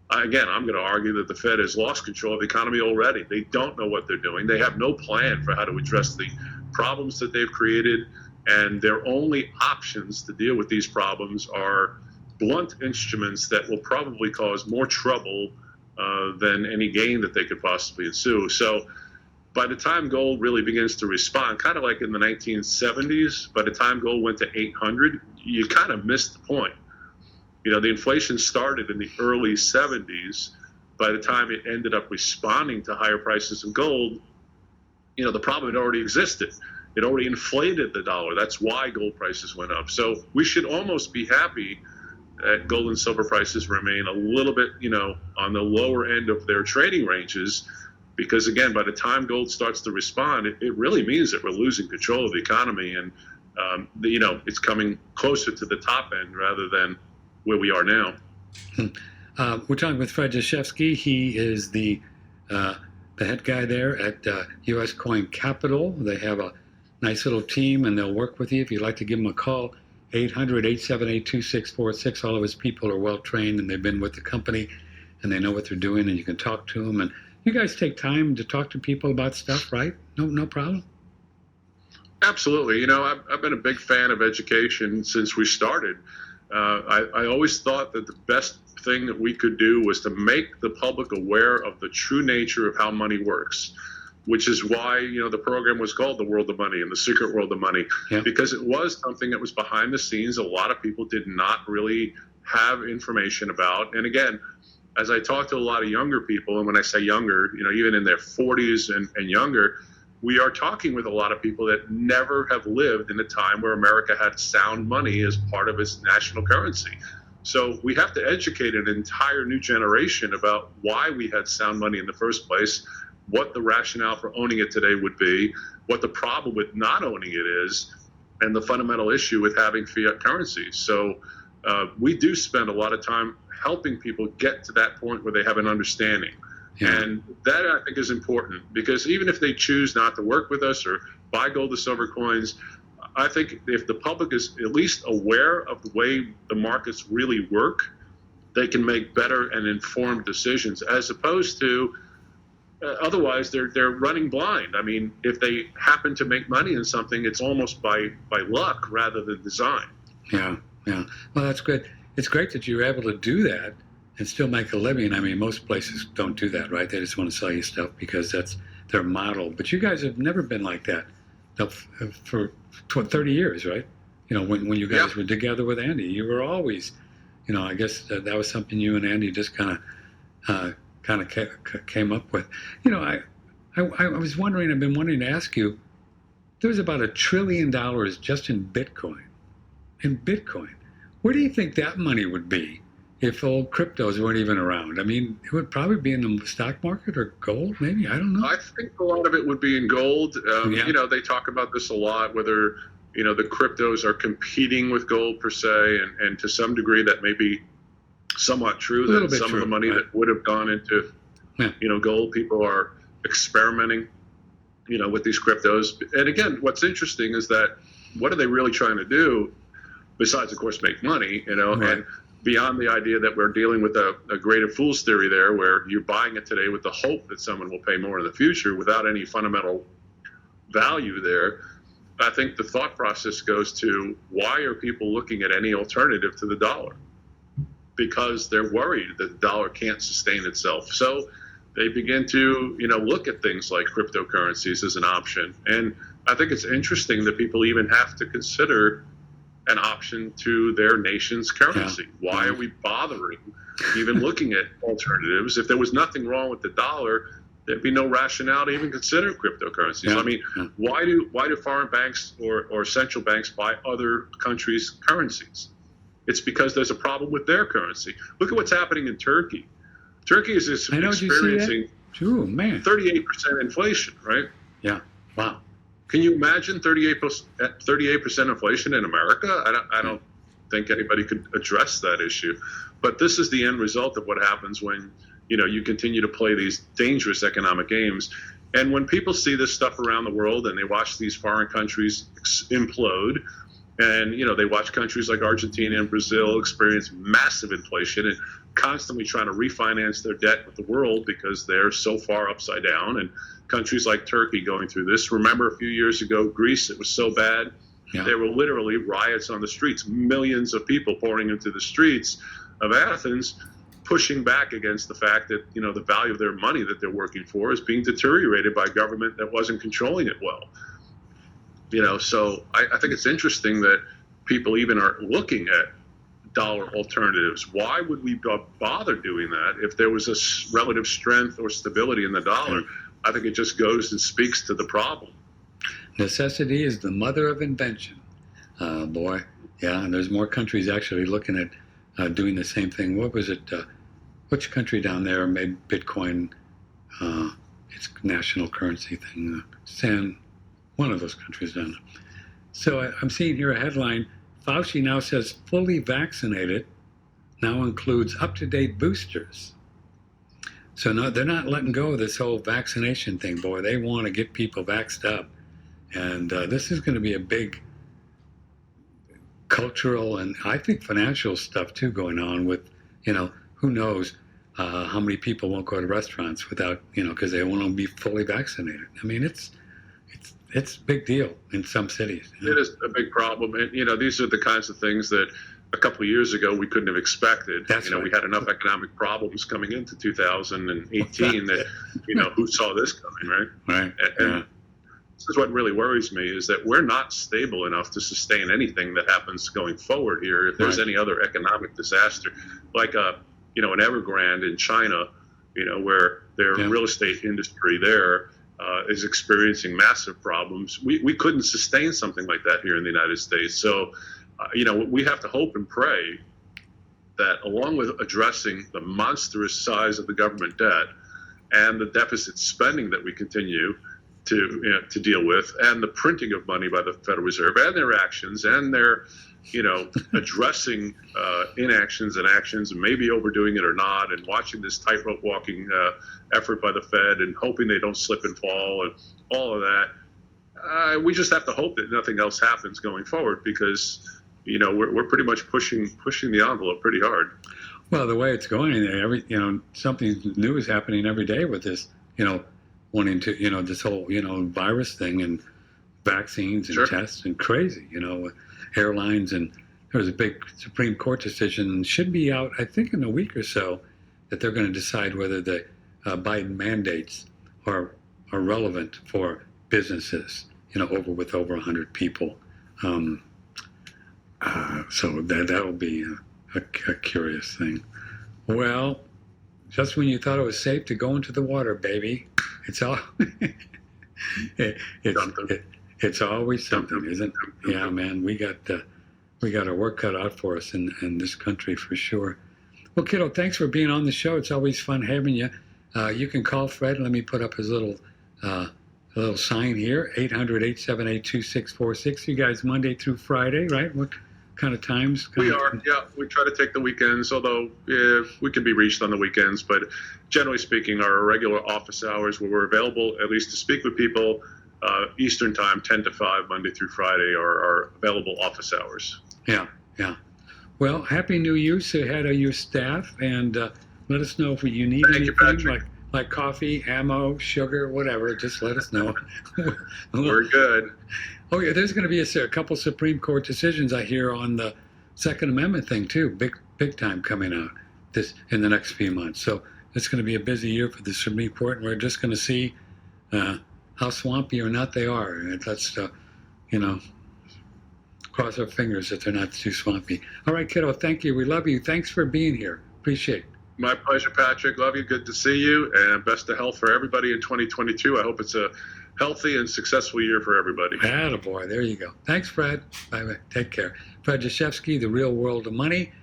Again, I'm going to argue that the Fed has lost control of the economy already. They don't know what they're doing. They have no plan for how to address the problems that they've created, and their only options to deal with these problems are blunt instruments that will probably cause more trouble than any gain that they could possibly ensue. So by the time gold really begins to respond, kind of like in the 1970s, by the time gold went to 800, you kind of missed the point. The inflation started in the early 70s. By the time it ended up responding to higher prices of gold, the problem had already existed. It already inflated the dollar. That's why gold prices went up. So we should almost be happy that gold and silver prices remain a little bit, on the lower end of their trading ranges, because again, by the time gold starts to respond, it really means that we're losing control of the economy, and it's coming closer to the top end rather than where we are now. We're talking with Fred Dashevsky. He is the head guy there at U.S. Coin Capital. They have a nice little team, and they'll work with you. If you'd like to give them a call, 800-878-2646. All of his people are well trained, and they've been with the company, and they know what they're doing, and you can talk to them. And you guys take time to talk to people about stuff, right? No problem. Absolutely. I've been a big fan of education since we started. I always thought that the best thing that we could do was to make the public aware of the true nature of how money works, which is why, the program was called The World of Money and The Secret World of Money, because it was something that was behind the scenes. A lot of people did not really have information about. And again, as I talk to a lot of younger people, and when I say younger, even in their 40s and younger, we are talking with a lot of people that never have lived in a time where America had sound money as part of its national currency. So we have to educate an entire new generation about why we had sound money in the first place, what the rationale for owning it today would be, what the problem with not owning it is, and the fundamental issue with having fiat currency. So we do spend a lot of time helping people get to that point where they have an understanding. Yeah. And that, I think, is important, because even if they choose not to work with us or buy gold and silver coins. I think if the public is at least aware of the way the markets really work, they can make better and informed decisions, as opposed to otherwise they're running blind. I mean, if they happen to make money in something, it's almost by luck rather than design. Yeah, yeah. Well, that's good. It's great that you're able to do that and still make a living. I mean, most places don't do that, right? They just want to sell you stuff because that's their model. But you guys have never been like that for 30 years, right? You know, when you guys were together with Andy, you were always, you know, I guess that was something you and Andy just kind of came up with. You know, I was wondering, I've been wanting to ask you, there's about $1 trillion just in Bitcoin. In Bitcoin. Where do you think that money would be if old cryptos weren't even around? I mean, it would probably be in the stock market or gold, maybe. I don't know. I think a lot of it would be in gold. You know, they talk about this a lot, whether, you know, the cryptos are competing with gold per se, and to some degree that may be somewhat true, that some of the money that would have gone into, you know, gold, people are experimenting, you know, with these cryptos. And again, what's interesting is that what are they really trying to do besides, of course, make money, you know, and beyond the idea that we're dealing with a greater fool's theory there, where you're buying it today with the hope that someone will pay more in the future without any fundamental value there. I think the thought process goes to, why are people looking at any alternative to the dollar? Because they're worried that the dollar can't sustain itself. So they begin to, you know, look at things like cryptocurrencies as an option. And I think it's interesting that people even have to consider an option to their nation's currency. Why are we bothering even looking at alternatives? If there was nothing wrong with the dollar, there'd be no rationale to even consider cryptocurrencies. I mean, why do foreign banks or central banks buy other countries' currencies? It's because there's a problem with their currency. Look at what's happening in Turkey. Turkey is experiencing 38% inflation, right? Yeah. Wow. Can you imagine 38% inflation in America? I don't think anybody could address that issue. But this is the end result of what happens when, you know, you continue to play these dangerous economic games. And when people see this stuff around the world and they watch these foreign countries implode, and, you know, they watch countries like Argentina and Brazil experience massive inflation and constantly trying to refinance their debt with the world because they're so far upside down, and countries like Turkey going through this. Remember a few years ago, Greece, it was so bad. There were literally riots on the streets, millions of people pouring into the streets of Athens, pushing back against the fact that, you know, the value of their money that they're working for is being deteriorated by a government that wasn't controlling it well. You know, so I think it's interesting that people even are looking at dollar alternatives. Why would we bother doing that if there was a relative strength or stability in the dollar? I think it just goes and speaks to the problem. Necessity is the mother of invention, boy. Yeah, and there's more countries actually looking at doing the same thing. What was it? Which country down there made Bitcoin its national currency thing? One of those countries down there. So I'm seeing here a headline. Fauci now says fully vaccinated now includes up-to-date boosters. So no, they're not letting go of this whole vaccination thing, boy. They want to get people vaxxed up. And this is going to be a big cultural and I think financial stuff too going on with, you know, who knows how many people won't go to restaurants without, you know, because they want to be fully vaccinated. I mean, it's a big deal in some cities. You know? It is a big problem. And, you know, these are the kinds of things that a couple of years ago we couldn't have expected. That's we had enough economic problems coming into 2018 that, you know, who saw this coming, right? Right. And this is what really worries me, is that we're not stable enough to sustain anything that happens going forward here. If there's any other economic disaster, like you know, an Evergrande in China, you know, where their real estate industry there is experiencing massive problems. We couldn't sustain something like that here in the United States. So, you know, we have to hope and pray that along with addressing the monstrous size of the government debt and the deficit spending that we continue to deal with, and the printing of money by the Federal Reserve and their actions and their, you know, addressing inactions and actions, and maybe overdoing it or not, and watching this tightrope walking effort by the Fed and hoping they don't slip and fall and all of that. We just have to hope that nothing else happens going forward, because we're pretty much pushing the envelope pretty hard. Well, the way it's going, something new is happening every day with this, wanting to, this whole, virus thing and vaccines and Sure. tests and crazy, airlines. And there was a big Supreme Court decision, should be out, I think, in a week or so, that they're going to decide whether the Biden mandates are relevant for businesses, with over 100 people. So that'll be a curious thing. Well, just when you thought it was safe to go into the water, baby, it's all it's always something, isn't it? Yeah, man, we got our work cut out for us in this country for sure. Well, kiddo, thanks for being on the show. It's always fun having you. You can call Fred. Let me put up his little sign here, 800-878-2646. You guys Monday through Friday, right? What kind of times? We are, yeah. We try to take the weekends, although if we can be reached on the weekends. But generally speaking, our regular office hours, where we're available at least to speak with people, Eastern time, 10 to 5, Monday through Friday, are our available office hours. Yeah. Well, Happy New Year ahead of your staff, and let us know if you need anything like coffee, ammo, sugar, whatever. Just let us know. We're good. Oh yeah, there's going to be a couple Supreme Court decisions I hear on the Second Amendment thing too. Big time coming out in the next few months. So it's going to be a busy year for the Supreme Court, and we're just going to see how swampy or not they are. And let's cross our fingers that they're not too swampy. All right, kiddo, thank you. We love you. Thanks for being here. Appreciate it. My pleasure, Patrick. Love you. Good to see you, and best of health for everybody in 2022. I hope it's a healthy and successful year for everybody. Attaboy. There you go. Thanks, Fred. Bye-bye. Take care. Fred Dashevsky, The Real World of Money.